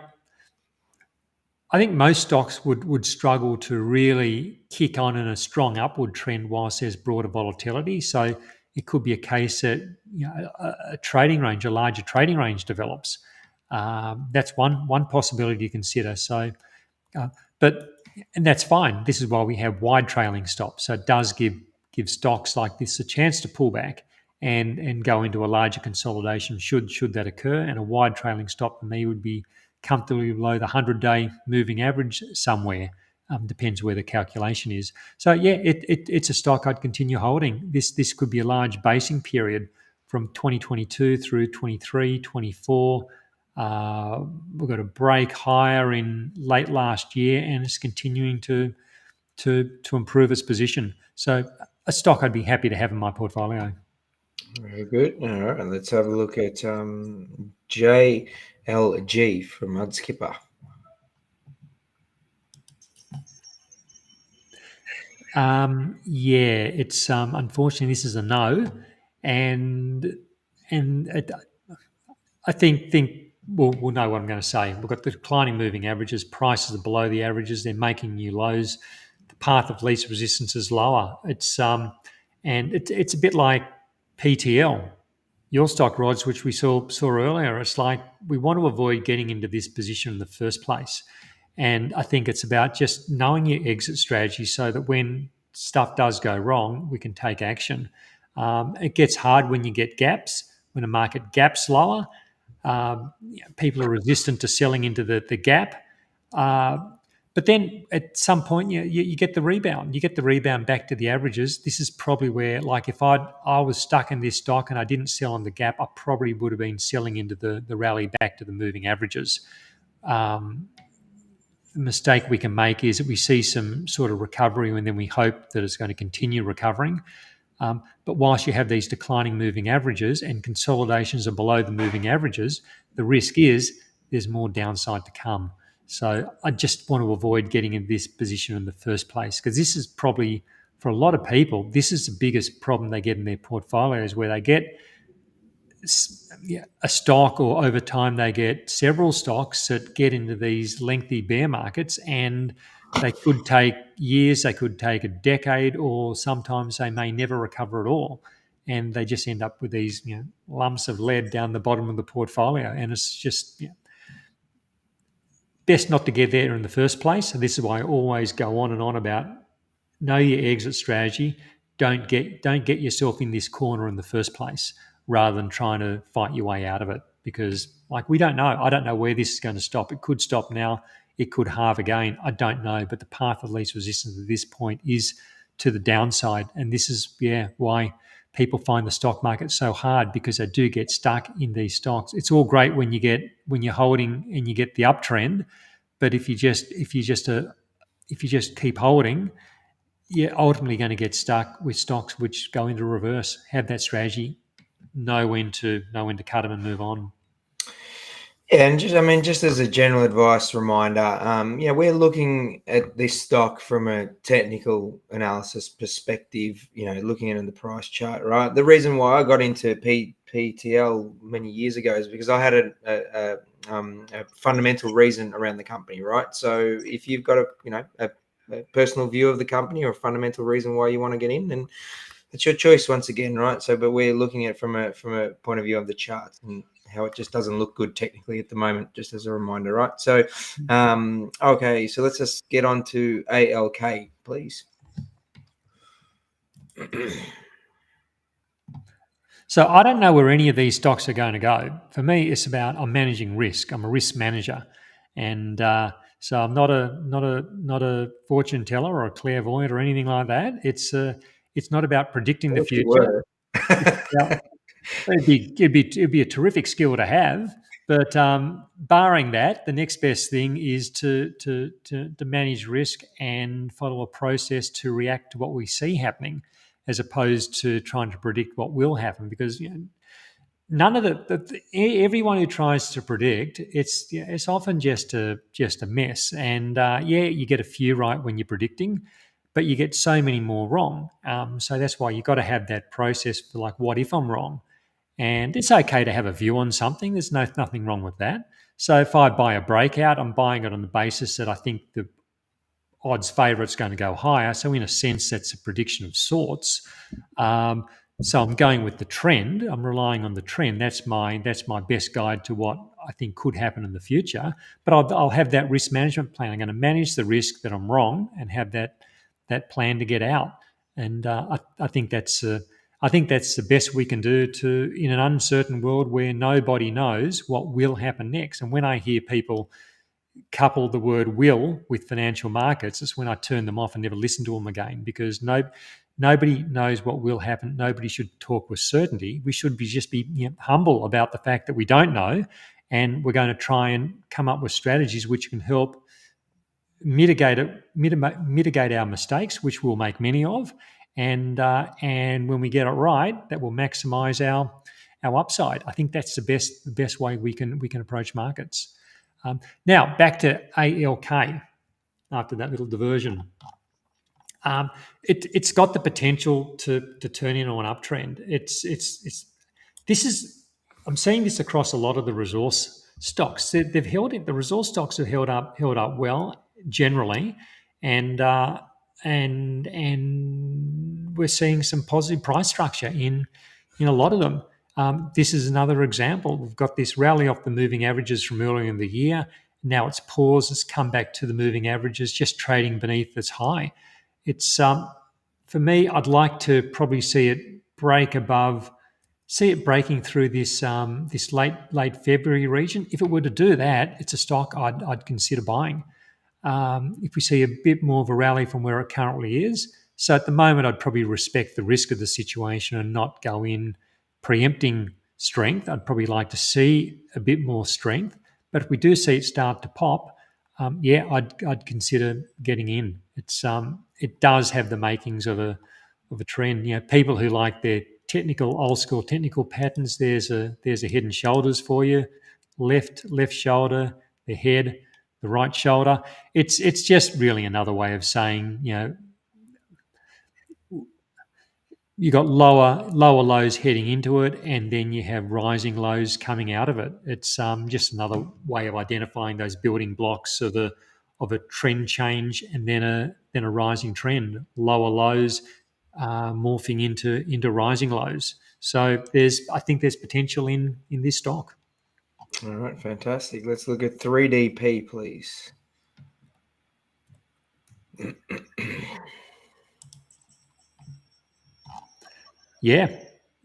I think most stocks would struggle to really kick on in a strong upward trend whilst there's broader volatility. So it could be a case that a larger trading range develops. That's one possibility to consider. So, uh, but and that's fine. This is why we have wide trailing stops. So it does give stocks like this a chance to pull back and go into a larger consolidation should that occur. And a wide trailing stop for me would be comfortably below the 100-day moving average somewhere. Depends where the calculation is. So yeah, it's a stock I'd continue holding. This could be a large basing period from 2022 through 23, 24. We've got a break higher in late last year, and it's continuing to improve its position. So a stock I'd be happy to have in my portfolio. Very good. All right, and let's have a look at JLG from Mudskipper. Yeah, it's unfortunately this is a no, and I think we'll know what I'm going to say. We've got the declining moving averages. Prices are below the averages. They're making new lows. The path of least resistance is lower. It's a bit like PTL. your stock, Rods, which we saw earlier. It's like we want to avoid getting into this position in the first place. And I think it's about just knowing your exit strategy so that when stuff does go wrong, we can take action. It gets hard when you get gaps, when a market gaps lower. People are resistant to selling into the gap. Uh, but then at some point, you get the rebound. You get the rebound back to the averages. This is probably where, like, if I was stuck in this stock and I didn't sell on the gap, I probably would have been selling into the rally back to the moving averages. The mistake we can make is that we see some sort of recovery and then we hope that it's going to continue recovering. But whilst you have these declining moving averages and consolidations are below the moving averages, the risk is there's more downside to come. So I just want to avoid getting in this position in the first place, because this is probably, for a lot of people, this is the biggest problem they get in their portfolios, where they get a stock, or over time they get several stocks that get into these lengthy bear markets, and they could take years, they could take a decade, or sometimes they may never recover at all. And they just end up with these lumps of lead down the bottom of the portfolio. And it's just best not to get there in the first place. And this is why I always go on and on about know your exit strategy. Don't get yourself in this corner in the first place, rather than trying to fight your way out of it. Because, like, we don't know. I don't know where this is going to stop. It could stop now. It could halve again. I don't know. But the path of least resistance at this point is to the downside. And this is why people find the stock market so hard, because they do get stuck in these stocks. It's all great when you're holding and you get the uptrend, but if you just keep holding, you're ultimately going to get stuck with stocks which go into reverse. Have that strategy, know when to cut them and move on. Yeah, and just as a general advice reminder, we're looking at this stock from a technical analysis perspective. Looking at the price chart, right? The reason why I got into PTL many years ago is because I had a fundamental reason around the company, right? So if you've got a personal view of the company or a fundamental reason why you want to get in, then it's your choice once again, right? So, but we're looking at it from a point of view of the charts and how it just doesn't look good technically at the moment, just as a reminder, right? So, okay, so let's just get on to ALK, please. So I don't know where any of these stocks are going to go. For me, it's about I'm managing risk. I'm a risk manager, and so I'm not a fortune teller or a clairvoyant or anything like that. It's not about predicting the future. It's about, it'd be a terrific skill to have, but barring that, the next best thing is to manage risk and follow a process to react to what we see happening, as opposed to trying to predict what will happen. Because none of everyone who tries to predict, it's often just a mess. And you get a few right when you're predicting, but you get so many more wrong. So that's why you've got to have that process for, like, what if I'm wrong? And it's okay to have a view on something. There's nothing wrong with that. So if I buy a breakout, I'm buying it on the basis that I think the odds favour it's going to go higher. So in a sense, that's a prediction of sorts. So I'm going with the trend. I'm relying on the trend. That's my best guide to what I think could happen in the future. But I'll have that risk management plan. I'm going to manage the risk that I'm wrong and have that plan to get out. And I think that's the best we can do in an uncertain world where nobody knows what will happen next. And when I hear people couple the word will with financial markets, it's when I turn them off and never listen to them again, because nobody knows what will happen. Nobody should talk with certainty. We should just be humble about the fact that we don't know, and we're going to try and come up with strategies which can help mitigate our mistakes, which we'll make many of, and when we get it right, that will maximise our upside. I think that's the best way we can approach markets. Now back to ALK. After that little diversion, it's got the potential to turn into an uptrend. I'm seeing this across a lot of the resource stocks. They've held it. The resource stocks have held up well generally, and we're seeing some positive price structure in a lot of them. This is another example. We've got this rally off the moving averages from earlier in the year. Now it's paused, it's come back to the moving averages, just trading beneath its high. It's for me, I'd like to probably see it break above, see it breaking through this late February region. If it were to do that, it's a stock I'd consider buying. If we see a bit more of a rally from where it currently is. So at the moment, I'd probably respect the risk of the situation and not go in preempting strength. I'd probably like to see a bit more strength. But if we do see it start to pop, yeah, I'd consider getting in. It does have the makings of a trend. You know, people who like their old school technical patterns. There's a head and shoulders for you. Left shoulder, the head, the right shoulder. It's just really another way of saying, you know, you got lower lows heading into it, and then you have rising lows coming out of it. It's just another way of identifying those building blocks of a trend change, and then a rising trend. Lower lows morphing into rising lows. So I think there's potential in this stock. All right, fantastic. Let's look at 3DP, please. Yeah,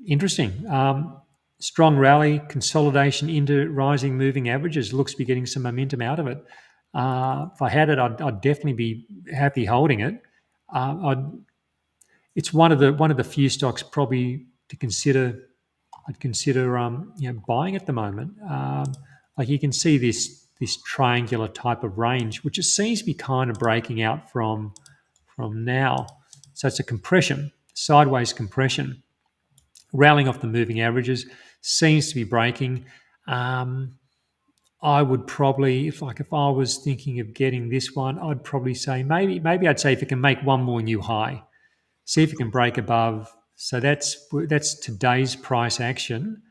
interesting. Strong rally, consolidation into rising moving averages. Looks to be getting some momentum out of it. If I had it, I'd definitely be happy holding it. It's one of the few stocks probably to consider. I'd consider buying at the moment. Like you can see this triangular type of range, which it seems to be kind of breaking out from now. So it's a compression, sideways compression, rallying off the moving averages, seems to be breaking. I would probably, if I was thinking of getting this one, I'd probably say maybe I'd say if it can make one more new high, see if it can break above. So that's today's price action,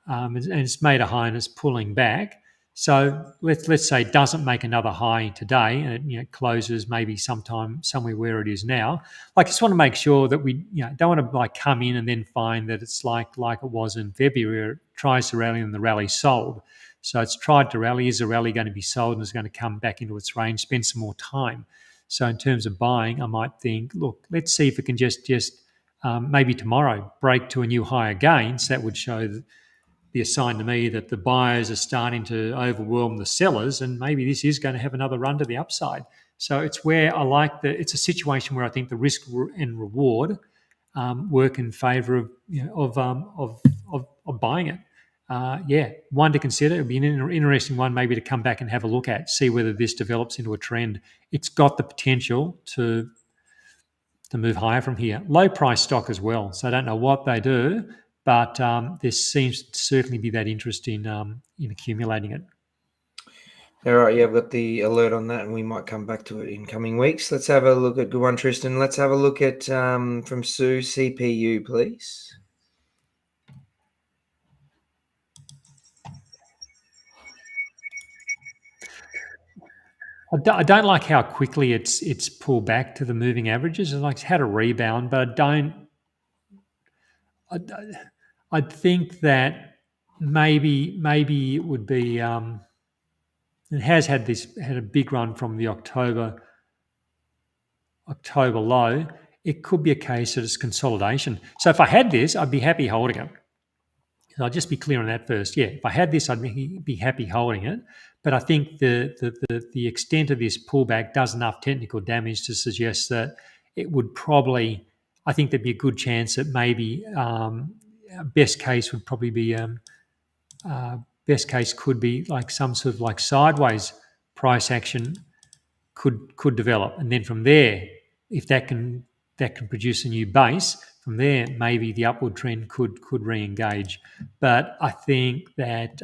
and it's made a high and it's pulling back. So let's say it doesn't make another high today, and it closes maybe sometime somewhere where it is now. Like, I just want to make sure that we don't want to like come in and then find that it's like it was in February, where it tries to rally and the rally sold. So it's tried to rally. Is the rally going to be sold and is going to come back into its range? Spend some more time. So in terms of buying, I might think, look, let's see if it can just maybe tomorrow break to a new high again. So that would show be a sign to me that the buyers are starting to overwhelm the sellers, and maybe this is going to have another run to the upside. So it's where I like it's a situation where I think the risk and reward work in favour of buying it. Yeah, one to consider. It'd be an interesting one maybe to come back and have a look at, see whether this develops into a trend. It's got the potential to move higher from here. Low price stock as well. So I don't know what they do, but there seems to certainly be that interest in accumulating it. All right, yeah, I've got the alert on that, and we might come back to it in coming weeks. Let's have a look at good one, Tristan. Let's have a look at from Sue CPU, please. I don't like how quickly it's pulled back to the moving averages. It's had a rebound, but I don't. I think that maybe it would be. It has had a big run from the October low. It could be a case that it's consolidation. So if I had this, I'd be happy holding it. So I'll just be clear on that first. Yeah, if I had this, I'd be happy holding it. But I think the extent of this pullback does enough technical damage to suggest that it would probably. I think there'd be a good chance that maybe best case would probably be best case could be like some sort of like sideways price action could develop, and then from there, if that can produce a new base, from there maybe the upward trend could re-engage. But I think that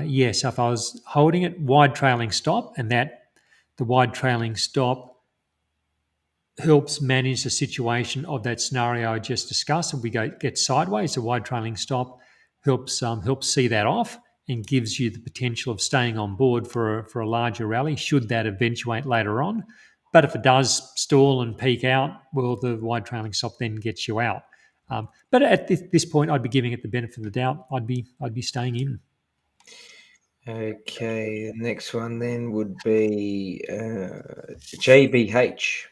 yes, if I was holding it, wide trailing stop, and that the wide trailing stop helps manage the situation of that scenario I just discussed. If we get sideways, the wide trailing stop helps see that off and gives you the potential of staying on board for a larger rally should that eventuate later on. But if it does stall and peak out, well, the wide trailing stop then gets you out. But at this point, I'd be giving it the benefit of the doubt. I'd be staying in. Okay, the next one then would be JBH.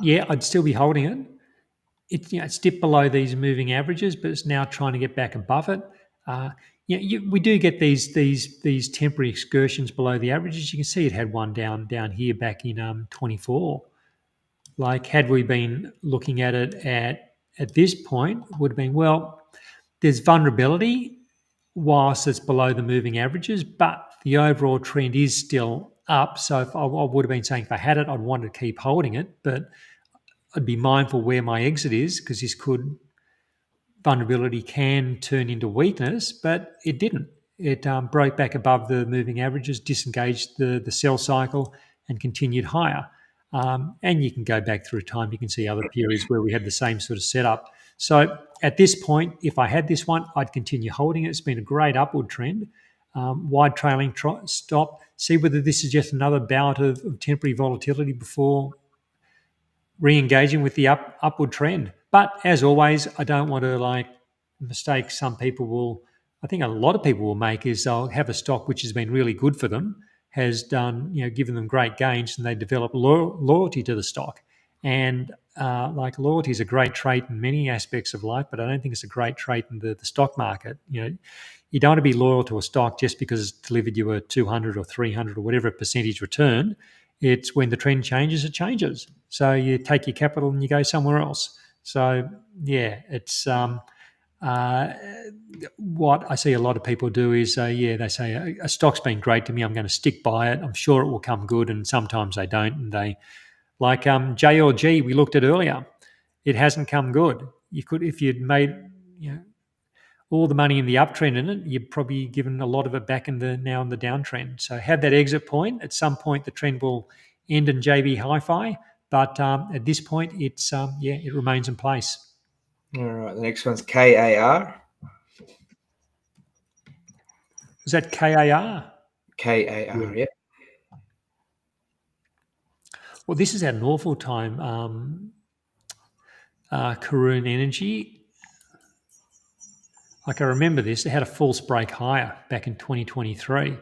Yeah, I'd still be holding it. It's dipped below these moving averages, but it's now trying to get back above it. We do get these temporary excursions below the averages. You can see it had one down here back in 24. Like, had we been looking at it at this point, would have been, well, there's vulnerability whilst it's below the moving averages, but the overall trend is still up. So if I would have been saying if I had it, I'd want to keep holding it, but I'd be mindful where my exit is, because vulnerability can turn into weakness, but it didn't. It broke back above the moving averages, disengaged the sell cycle, and continued higher. And you can go back through time. You can see other periods where we had the same sort of setup. So at this point, if I had this one, I'd continue holding it. It's been a great upward trend. Wide trailing stop. See whether this is just another bout of temporary volatility before re-engaging with the upward trend. But as always, I don't want to mistake some people will. I think a lot of people will make is they'll have a stock which has been really good for them, has done, given them great gains, and they develop loyalty to the stock. And loyalty is a great trait in many aspects of life, but I don't think it's a great trait in the stock market. You don't want to be loyal to a stock just because it's delivered you a 200 or 300 or whatever percentage return. It's when the trend changes, it changes. So you take your capital and you go somewhere else. So yeah, it's what I see a lot of people do is they say a stock's been great to me, I'm going to stick by it, I'm sure it will come good, and sometimes they don't, and they J or G we looked at earlier. It hasn't come good. You could, if you'd made all the money in the uptrend in it, you've probably given a lot of it back in the downtrend. So have that exit point. At some point, the trend will end in JB Hi-Fi, but at this point, it remains in place. All right, the next one's KAR. Was that KAR? KAR, yeah. Well, this has had an awful time. Karoon Energy. I remember this. It had a false break higher back in 2023.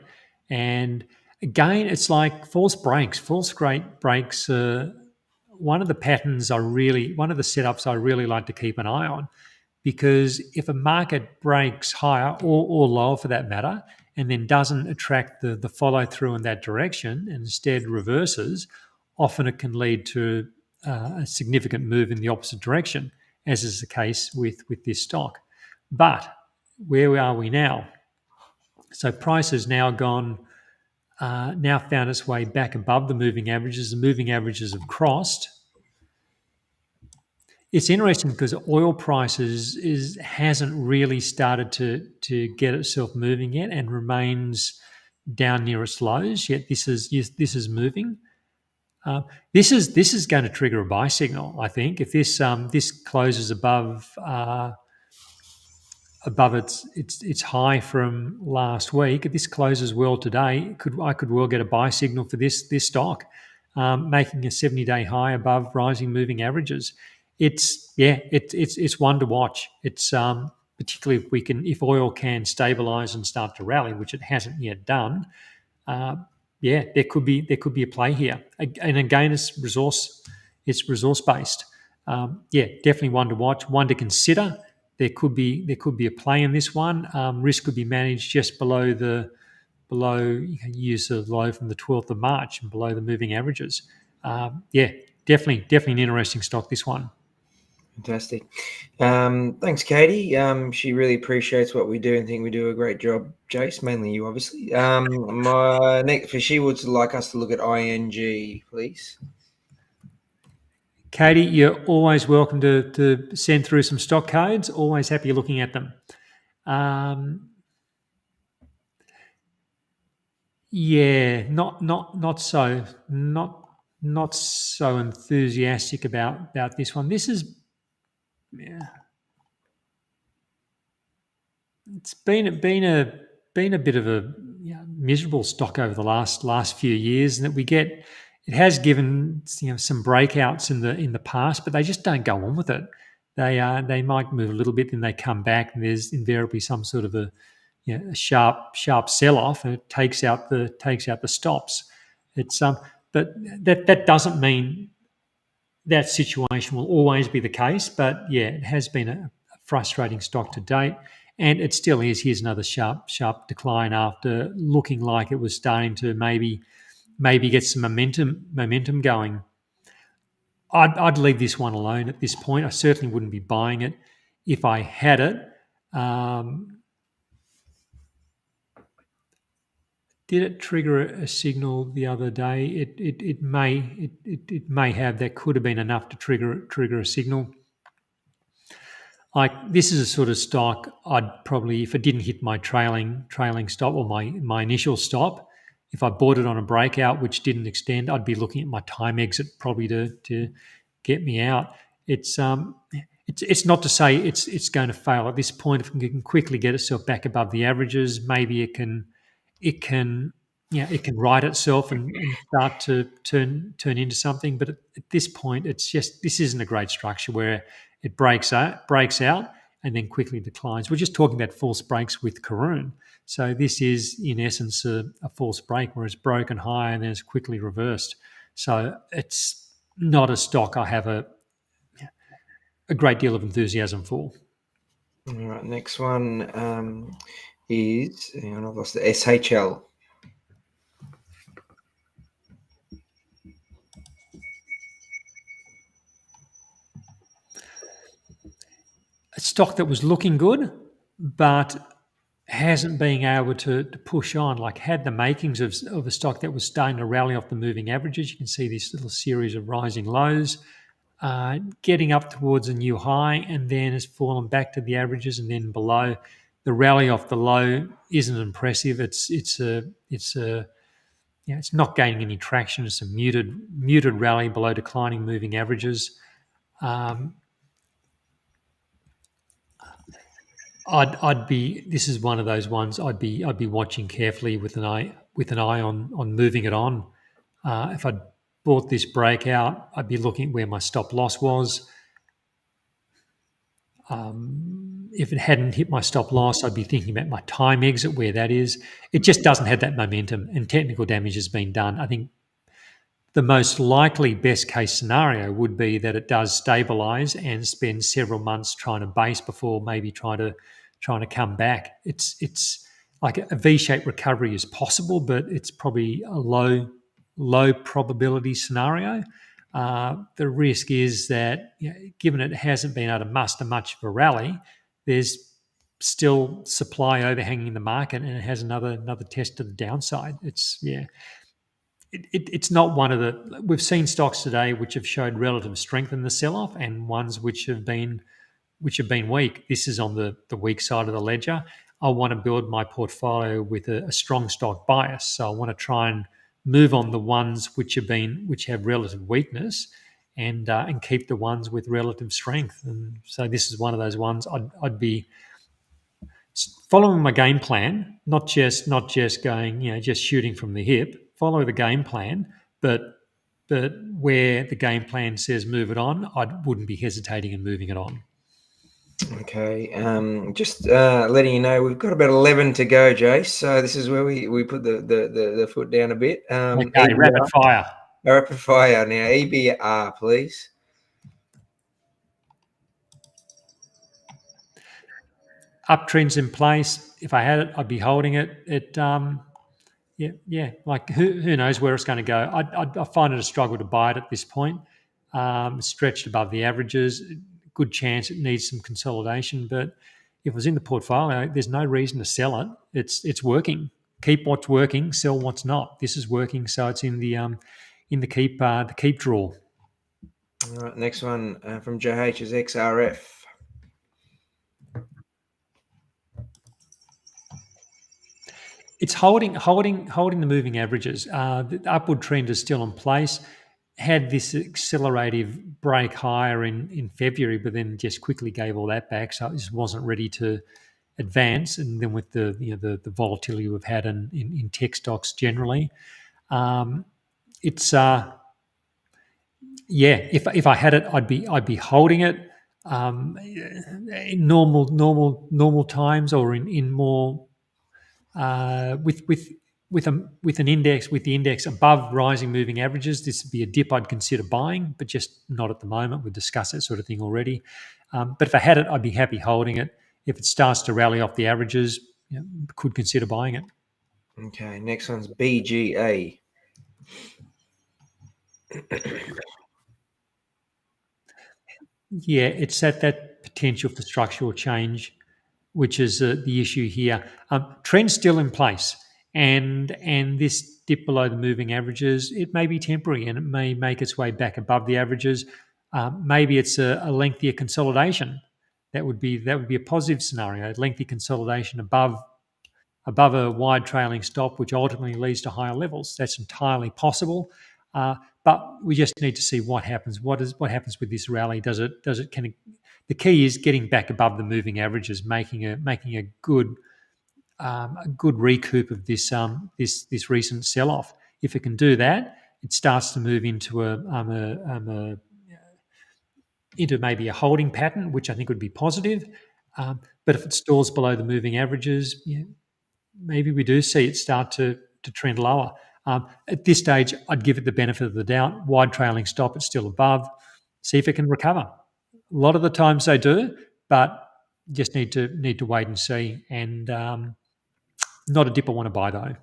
And again, it's like false breaks. False breaks one of the setups I really like to keep an eye on, because if a market breaks higher or lower for that matter, and then doesn't attract the follow through in that direction and instead reverses, often it can lead to a significant move in the opposite direction, as is the case with this stock. But where are we now? So price has now found its way back above the moving averages. The moving averages have crossed. It's interesting because oil prices hasn't really started to get itself moving yet, and remains down near its lows. Yet this is moving. This is going to trigger a buy signal. I think if this closes above its high from last week, if this closes well today, I could well get a buy signal for this stock, making a 70-day high above rising moving averages. It's one to watch. It's particularly if oil can stabilize and start to rally, which it hasn't yet done. There could be a play here, and again, it's resource based. Definitely one to watch, one to consider. There could be a play in this one. Risk could be managed just below use of low from the 12th of March and below the moving averages. Definitely an interesting stock, this one. Fantastic. Thanks, Katie. She really appreciates what we do and think we do a great job. Jace, mainly you, obviously. My next, for she would like us to look at ING, please. Katie, you're always welcome to send through some stock codes. Always happy looking at them. Not so enthusiastic about this one. This is It's been a bit of a miserable stock over the last few years, and that we get it has given some breakouts in the past, but they just don't go on with it. They might move a little bit, then they come back, and there's invariably some sort of a sharp sell off, and it takes out the stops. It's but that doesn't mean that situation will always be the case. But yeah, it has been a frustrating stock to date, and it still is. Here's another sharp decline after looking like it was starting to maybe get some momentum going. I'd leave this one alone at this point. I certainly wouldn't be buying it if I had it. Um, did it trigger a signal the other day? It may have. That could have been enough to trigger a signal. Like, this is a sort of stock I'd probably, if it didn't hit my trailing stop or my initial stop, if I bought it on a breakout which didn't extend, I'd be looking at my time exit probably to get me out. It's not to say it's going to fail at this point. If it can quickly get itself back above the averages, maybe it can it can right itself and start to turn into something. But at this point, it's just, this isn't a great structure where it breaks out and then quickly declines. We're just talking about false breaks with Karoon. So this is in essence a false break where it's broken high and then it's quickly reversed. So it's not a stock I have a great deal of enthusiasm for. All right, next one is, hang on, I've lost the SHL. A stock that was looking good, but hasn't been able to push on, like had the makings of a stock that was starting to rally off the moving averages. You can see this little series of rising lows, getting up towards a new high, and then has fallen back to the averages and then below. The rally off the low isn't impressive. It's not gaining any traction. It's a muted rally below declining moving averages. I'd be. This is one of those ones I'd be watching carefully with an eye on moving it on. If I'd bought this breakout, I'd be looking at where my stop loss was. If it hadn't hit my stop loss, I'd be thinking about my time exit, where that is. It just doesn't have that momentum, and technical damage has been done. I think the most likely best case scenario would be that it does stabilize and spend several months trying to base before maybe trying to come back. It's like a V-shaped recovery is possible, but it's probably a low probability scenario. The risk is that, given it hasn't been able to muster much of a rally, there's still supply overhanging the market, and it has another test to the downside. It's not one of the. We've seen stocks today which have showed relative strength in the sell-off, and ones which have been weak. This is on the weak side of the ledger. I want to build my portfolio with a strong stock bias, so I want to try and move on the ones which have relative weakness, and keep the ones with relative strength. And so this is one of those ones I'd be following my game plan, not just going, just shooting from the hip. Follow the game plan, but where the game plan says move it on, I wouldn't be hesitating in moving it on. Okay, just letting you know, we've got about 11 to go, Jace. So this is where we put the foot down a bit. Okay, rapid fire. Rapid fire now. EBR, please. Uptrends in place. If I had it, I'd be holding it. Like who knows where it's going to go. I find it a struggle to buy it at this point. Stretched above the averages. Good chance it needs some consolidation, but if it was in the portfolio, there's no reason to sell it. It's working. Keep what's working, sell what's not. This is working, so it's in the keep drawer. All right, next one from JH is XRF. It's holding the moving averages. The upward trend is still in place. Had this accelerative break higher in February, but then just quickly gave all that back. So it just wasn't ready to advance, and then with the volatility we've had in tech stocks generally, it's If I had it, I'd be holding it in normal times, or in more with an index, with the index above rising moving averages. This would be a dip I'd consider buying, but just not at the moment. We've discussed that sort of thing already. But if I had it, I'd be happy holding it. If it starts to rally off the averages, could consider buying it. Okay, next one's BGA. Yeah, it's at that potential for structural change, which is the issue here. Trend's still in place, and this dip below the moving averages, it may be temporary, and it may make its way back above the averages. Maybe it's a lengthier consolidation. That would be a positive scenario. A lengthy consolidation above a wide trailing stop, which ultimately leads to higher levels. That's entirely possible. But we just need to see what happens. What happens with this rally? The key is getting back above the moving averages, making a good recoup of this recent sell off. If it can do that, it starts to move into maybe a holding pattern, which I think would be positive. But if it stalls below the moving averages, maybe we do see it start to trend lower. At this stage, I'd give it the benefit of the doubt. Wide trailing stop, it's still above. See if it can recover. A lot of the times they do, but just need to wait and see. And not a dip I want to buy though.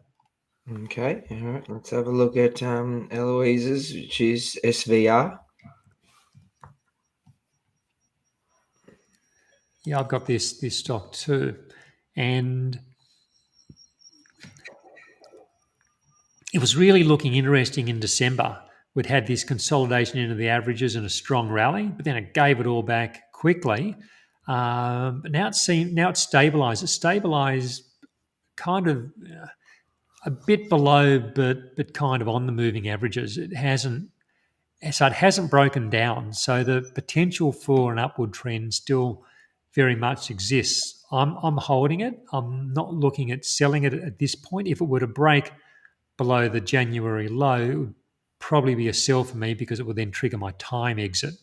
Okay, all right. Let's have a look at Eloise's, which is SVR. Yeah, I've got this stock too, and it was really looking interesting in December. We'd had this consolidation into the averages and a strong rally, but then it gave it all back quickly. But now it's stabilised. It's stabilised kind of a bit below, but kind of on the moving averages. It hasn't broken down. So the potential for an upward trend still very much exists. I'm holding it. I'm not looking at selling it at this point. If it were to break below the January low, it would probably be a sell for me, because it would then trigger my time exit.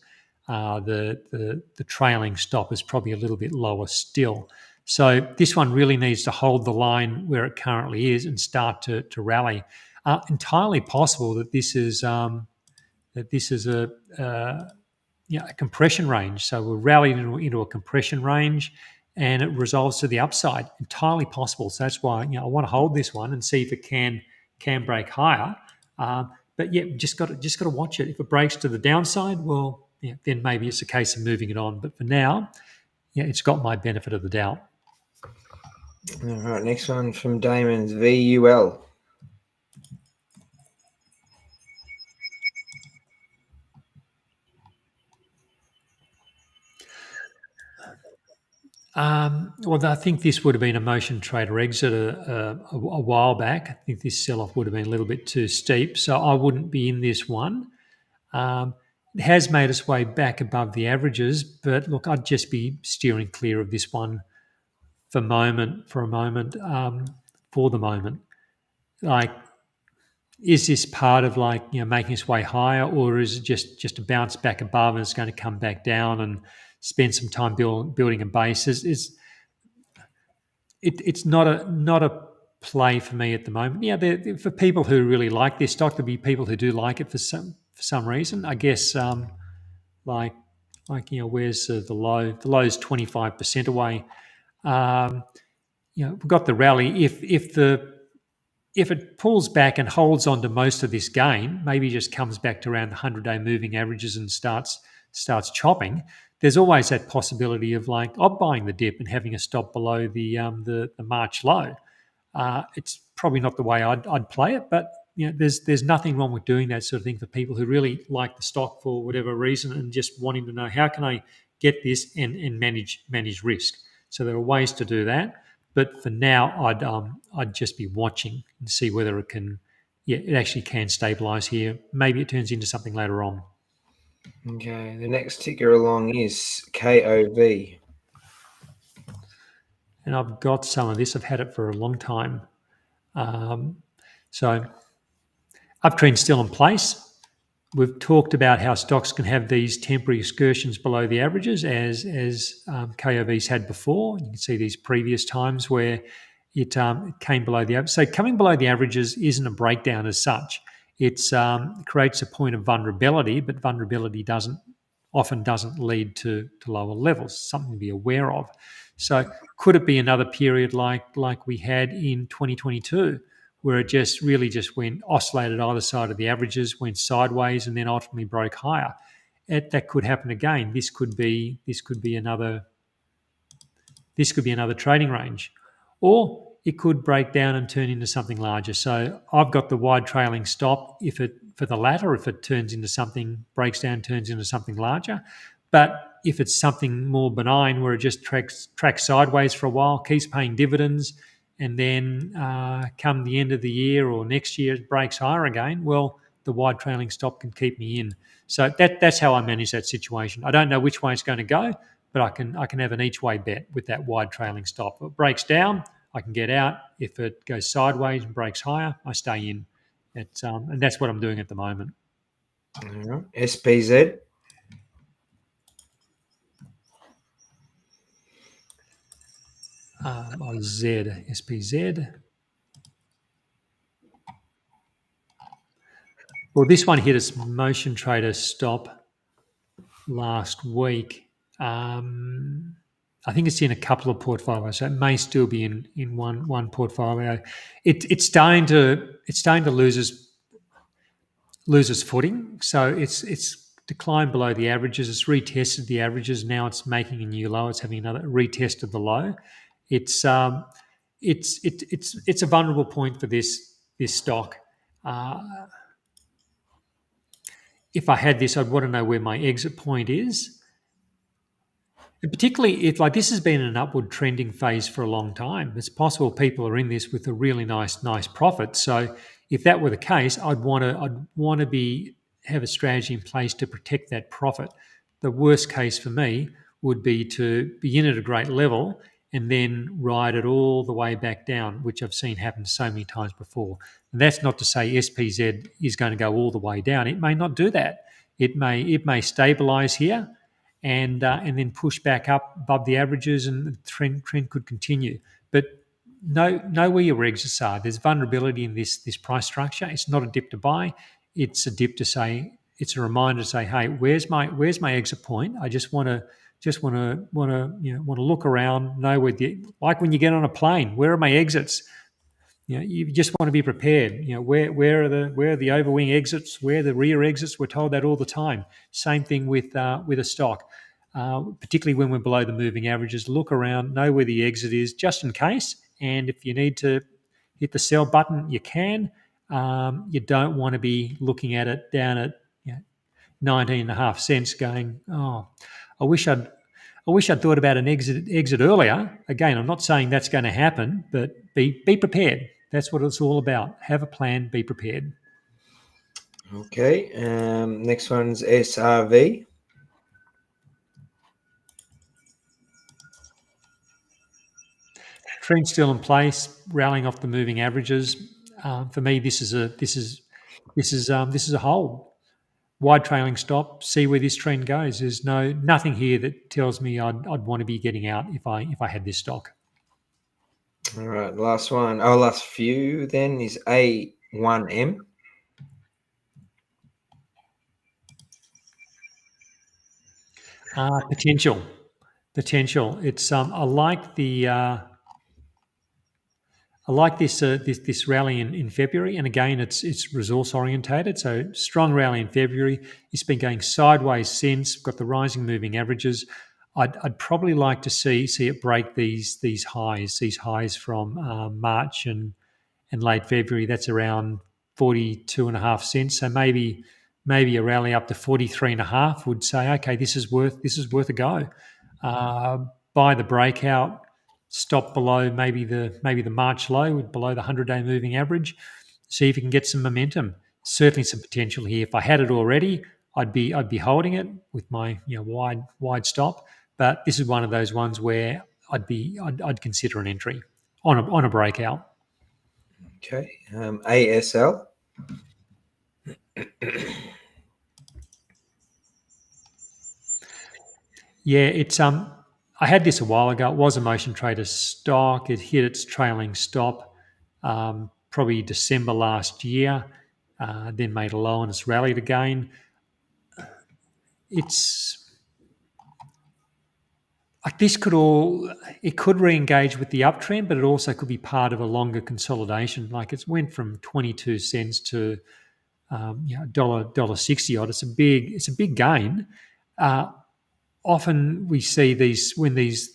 The trailing stop is probably a little bit lower still. So this one really needs to hold the line where it currently is and start to rally. Entirely possible that this is a compression range. So we're rallied into a compression range, and it resolves to the upside. Entirely possible. So that's why I want to hold this one and see if it can break higher. But yeah, just got to watch it. If it breaks to the downside, well, then maybe it's a case of moving it on. But for now, it's got my benefit of the doubt. All right, next one from Damon's VUL. Well, I think this would have been a motion trader exit a while back. I think this sell-off would have been a little bit too steep, so I wouldn't be in this one. It has made its way back above the averages, but look, I'd just be steering clear of this one for the moment. Like, is this part of making its way higher, or is it just a bounce back above and it's going to come back down and spend some time building a base? It's not a play for me at the moment. Yeah, for people who really like this stock, there'll be people who do like it for some reason. I guess where's the low? The low is 25% away. We've got the rally. If it pulls back and holds on to most of this gain, maybe just comes back to around the 100-day moving averages and starts chopping, there's always that possibility of buying the dip and having a stop below the March low. It's probably not the way I'd play it, but there's nothing wrong with doing that sort of thing for people who really like the stock for whatever reason and just wanting to know, how can I get this and manage risk. So there are ways to do that. But for now, I'd just be watching and see whether it actually can stabilise here. Maybe it turns into something later on. Okay, the next ticker along is KOV. and I've got some of this. I've had it for a long time. So uptrend still in place. We've talked about how stocks can have these temporary excursions below the averages, as KOV's had before. You can see these previous times where it came below the average. So coming below the averages isn't a breakdown as such. It creates a point of vulnerability, but vulnerability often doesn't lead to lower levels. Something to be aware of. So could it be another period like we had in 2022? Where it just really just went oscillated either side of the averages, went sideways, and then ultimately broke higher. That could happen again. This could be another trading range, or it could break down and turn into something larger. So I've got the wide trailing stop if it for the latter, if it turns into something, breaks down, turns into something larger. But if it's something more benign where it just tracks sideways for a while, keeps paying dividends, and then come the end of the year or next year it breaks higher again, well, the wide trailing stop can keep me in. So that's how I manage that situation. I don't know which way it's going to go, but I can have an each way bet with that wide trailing stop. If it breaks down, I can get out. If it goes sideways and breaks higher, I stay in. And that's what I'm doing at the moment. All right. SPZ. SPZ. Well, this one hit its motion trader stop last week. I think it's in a couple of portfolios, so it may still be in one portfolio. It's starting to lose its footing. So it's declined below the averages. It's retested the averages. Now it's making a new low. It's having another retest of the low. It's a vulnerable point for this stock. If I had this, I'd want to know where my exit point is. And particularly if like this has been an upward trending phase for a long time, it's possible people are in this with a really nice profit. So if that were the case, I'd want to have a strategy in place to protect that profit. The worst case for me would be to be in at a great level and then ride it all the way back down, which I've seen happen so many times before. And that's not to say SPZ is going to go all the way down. It may not do that. It may stabilise here and then push back up above the averages, and the trend could continue. But know where your exits are. There's vulnerability in this price structure. It's not a dip to buy. It's a dip to say. It's a reminder to say, hey, where's my exit point? I just want to look around, know where like when you get on a plane, where are my exits? You just want to be prepared. Where are the overwing exits? Where are the rear exits? We're told that all the time. Same thing with a stock, particularly when we're below the moving averages. Look around, know where the exit is, just in case. And if you need to hit the sell button, you can. You don't want to be looking at it down at 19.5 cents, going, oh, I wish I'd thought about an exit earlier. Again, I'm not saying that's going to happen, but be prepared. That's what it's all about. Have a plan, be prepared. Okay. Next one's SRV. Trend still in place, rallying off the moving averages. For me, this is a hold. Wide trailing stop. See where this trend goes. There's nothing here that tells me I'd want to be getting out if I had this stock. All right, last one. Last few then is A1M. Potential. It's I like this rally in February, and again, it's resource orientated. So strong rally in February. It's been going sideways since. Got the rising moving averages. I'd probably like to see it break these highs from March and late February. That's around 42.5 cents. So maybe a rally up to 43.5 would say, okay, this is worth a go. Buy the breakout, stop below maybe the March low, below the 100-day moving average. See if you can get some momentum. Certainly some potential here. If I had it already, I'd be holding it with my wide stop. But this is one of those ones where I'd consider an entry on a breakout. Okay. ASL. Yeah, it's I had this a while ago. It was a motion trader stock. It hit its trailing stop probably December last year. Then made a low and it's rallied again. It's like this it could re-engage with the uptrend, but it also could be part of a longer consolidation. Like it's went from 22 cents to dollar 60 odd. It's a big gain. Often we see these when these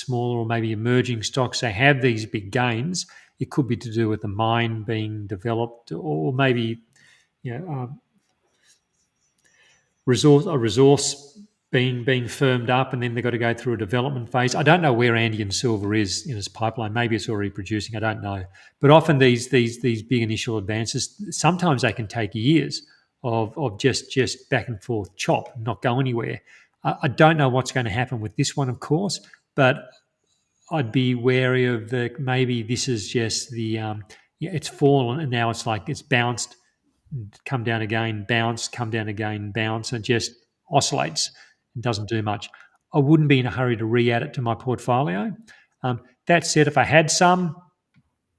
smaller or maybe emerging stocks, they have these big gains. It could be to do with the mine being developed, or maybe you know resource being firmed up, and then they've got to go through a development phase. I don't know where Andean Silver is in its pipeline. Maybe it's already producing. I don't know. But often these big initial advances, sometimes they can take years of just back and forth chop, not go anywhere. I don't know what's going to happen with this one, of course, but I'd be wary of maybe this is just it's fallen and now it's like it's bounced, come down again, bounce, come down again, bounce, and just oscillates and doesn't do much. I wouldn't be in a hurry to re-add it to my portfolio. That said, if I had some,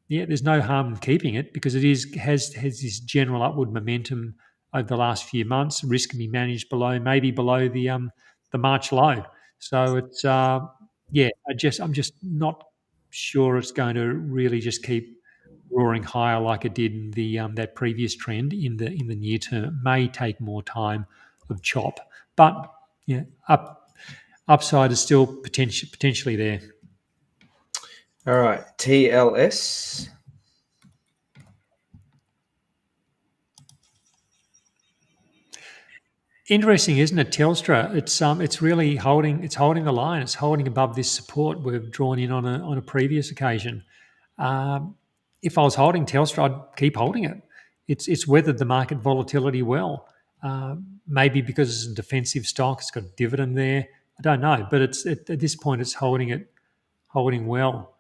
there's no harm in keeping it because it has this general upward momentum over the last few months. Risk can be managed maybe below the March low. So it's I'm just not sure it's going to really just keep roaring higher like it did in the that previous trend in the near term. It may take more time of chop, but upside is still potentially there. All right. TLS. Interesting, isn't it? Telstra. It's really holding the line. It's holding above this support we've drawn in on a previous occasion. If I was holding Telstra, I'd keep holding it. It's weathered the market volatility well. Maybe because it's a defensive stock, it's got a dividend there. I don't know, but at this point, it's holding well.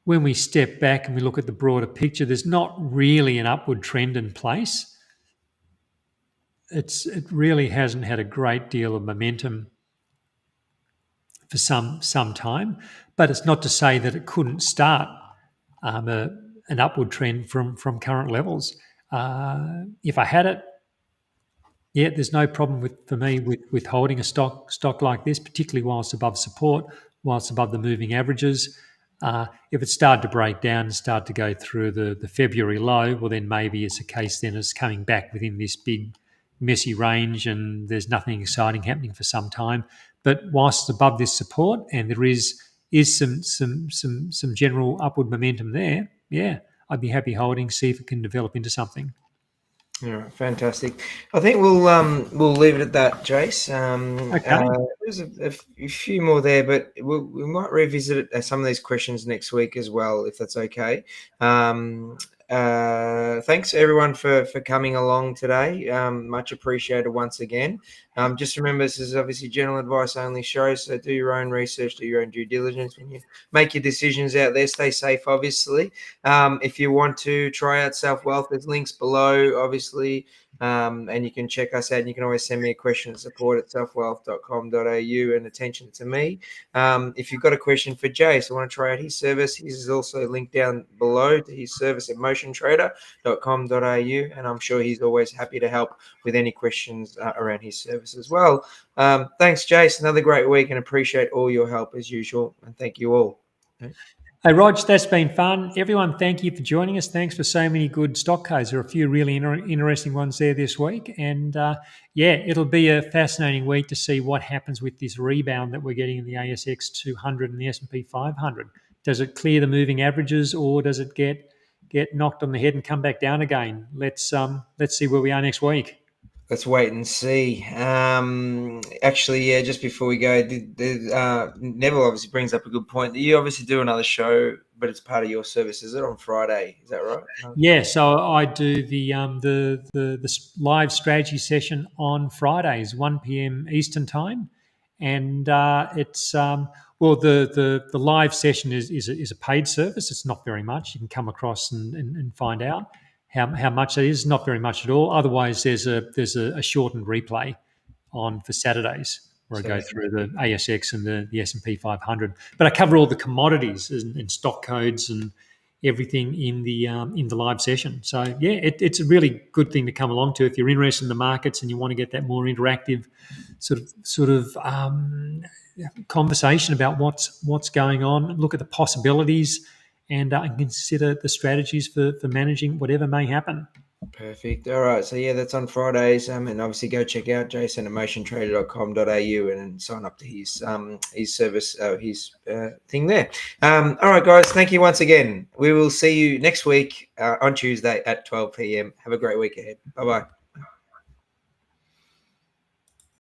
When we step back and we look at the broader picture, there's not really an upward trend in place. It really hasn't had a great deal of momentum for some time, but it's not to say that it couldn't start an upward trend from current levels. If I had it, there's no problem for me with holding a stock like this, particularly while it's above support, while it's above the moving averages. If it started to break down and start to go through the February low, well, then maybe it's a case then it's coming back within this big messy range and there's nothing exciting happening for some time. But whilst it's above this support and there is some general upward momentum there, I'd be happy holding, see if it can develop into something. All right, fantastic. I think we'll leave it at that, Jace. Okay. There's a few more there, but we might revisit some of these questions next week as well, if that's okay. Thanks everyone for coming along today. Much appreciated once again. Just remember, this is obviously general advice only show, so do your own research, do your own due diligence when you make your decisions out there. Stay safe, obviously. If you want to try out Selfwealth, there's links below, obviously. And you can check us out, and you can always send me a question at support@selfwealth.com.au and attention to me. If you've got a question for Jace, I want to try out his service, his is also linked down below to his service at motiontrader.com.au, and I'm sure he's always happy to help with any questions around his service as well. Thanks, Jace. Another great week, and appreciate all your help as usual, and thank you all. Hey, Rog, that's been fun. Everyone, thank you for joining us. Thanks for so many good stock codes. There are a few really interesting ones there this week. And it'll be a fascinating week to see what happens with this rebound that we're getting in the ASX 200 and the S&P 500. Does it clear the moving averages or does it get knocked on the head and come back down again? Let's see where we are next week. Let's wait and see. Actually, just before we go, Neville obviously brings up a good point. You obviously do another show, but it's part of your service. Is it on Friday? Is that right? Yeah, so I do the live strategy session on Fridays, 1 p.m. Eastern time, and it's well, the live session is a paid service. It's not very much. You can come across and find out how much it is. Not very much at all. Otherwise, there's a shortened replay on for Saturdays where I go through the ASX and the S&P 500. But I cover all the commodities and stock codes and everything in the live session. So yeah, it's a really good thing to come along to if you're interested in the markets and you want to get that more interactive sort of conversation about what's going on. Look at the possibilities and consider the strategies for managing whatever may happen. Perfect. All right. So yeah, that's on Fridays. And obviously go check out Jason at motiontrader.com.au and sign up to his service, his thing there. All right, guys. Thank you once again. We will see you next week on Tuesday at 12 p.m. Have a great week ahead. Bye-bye.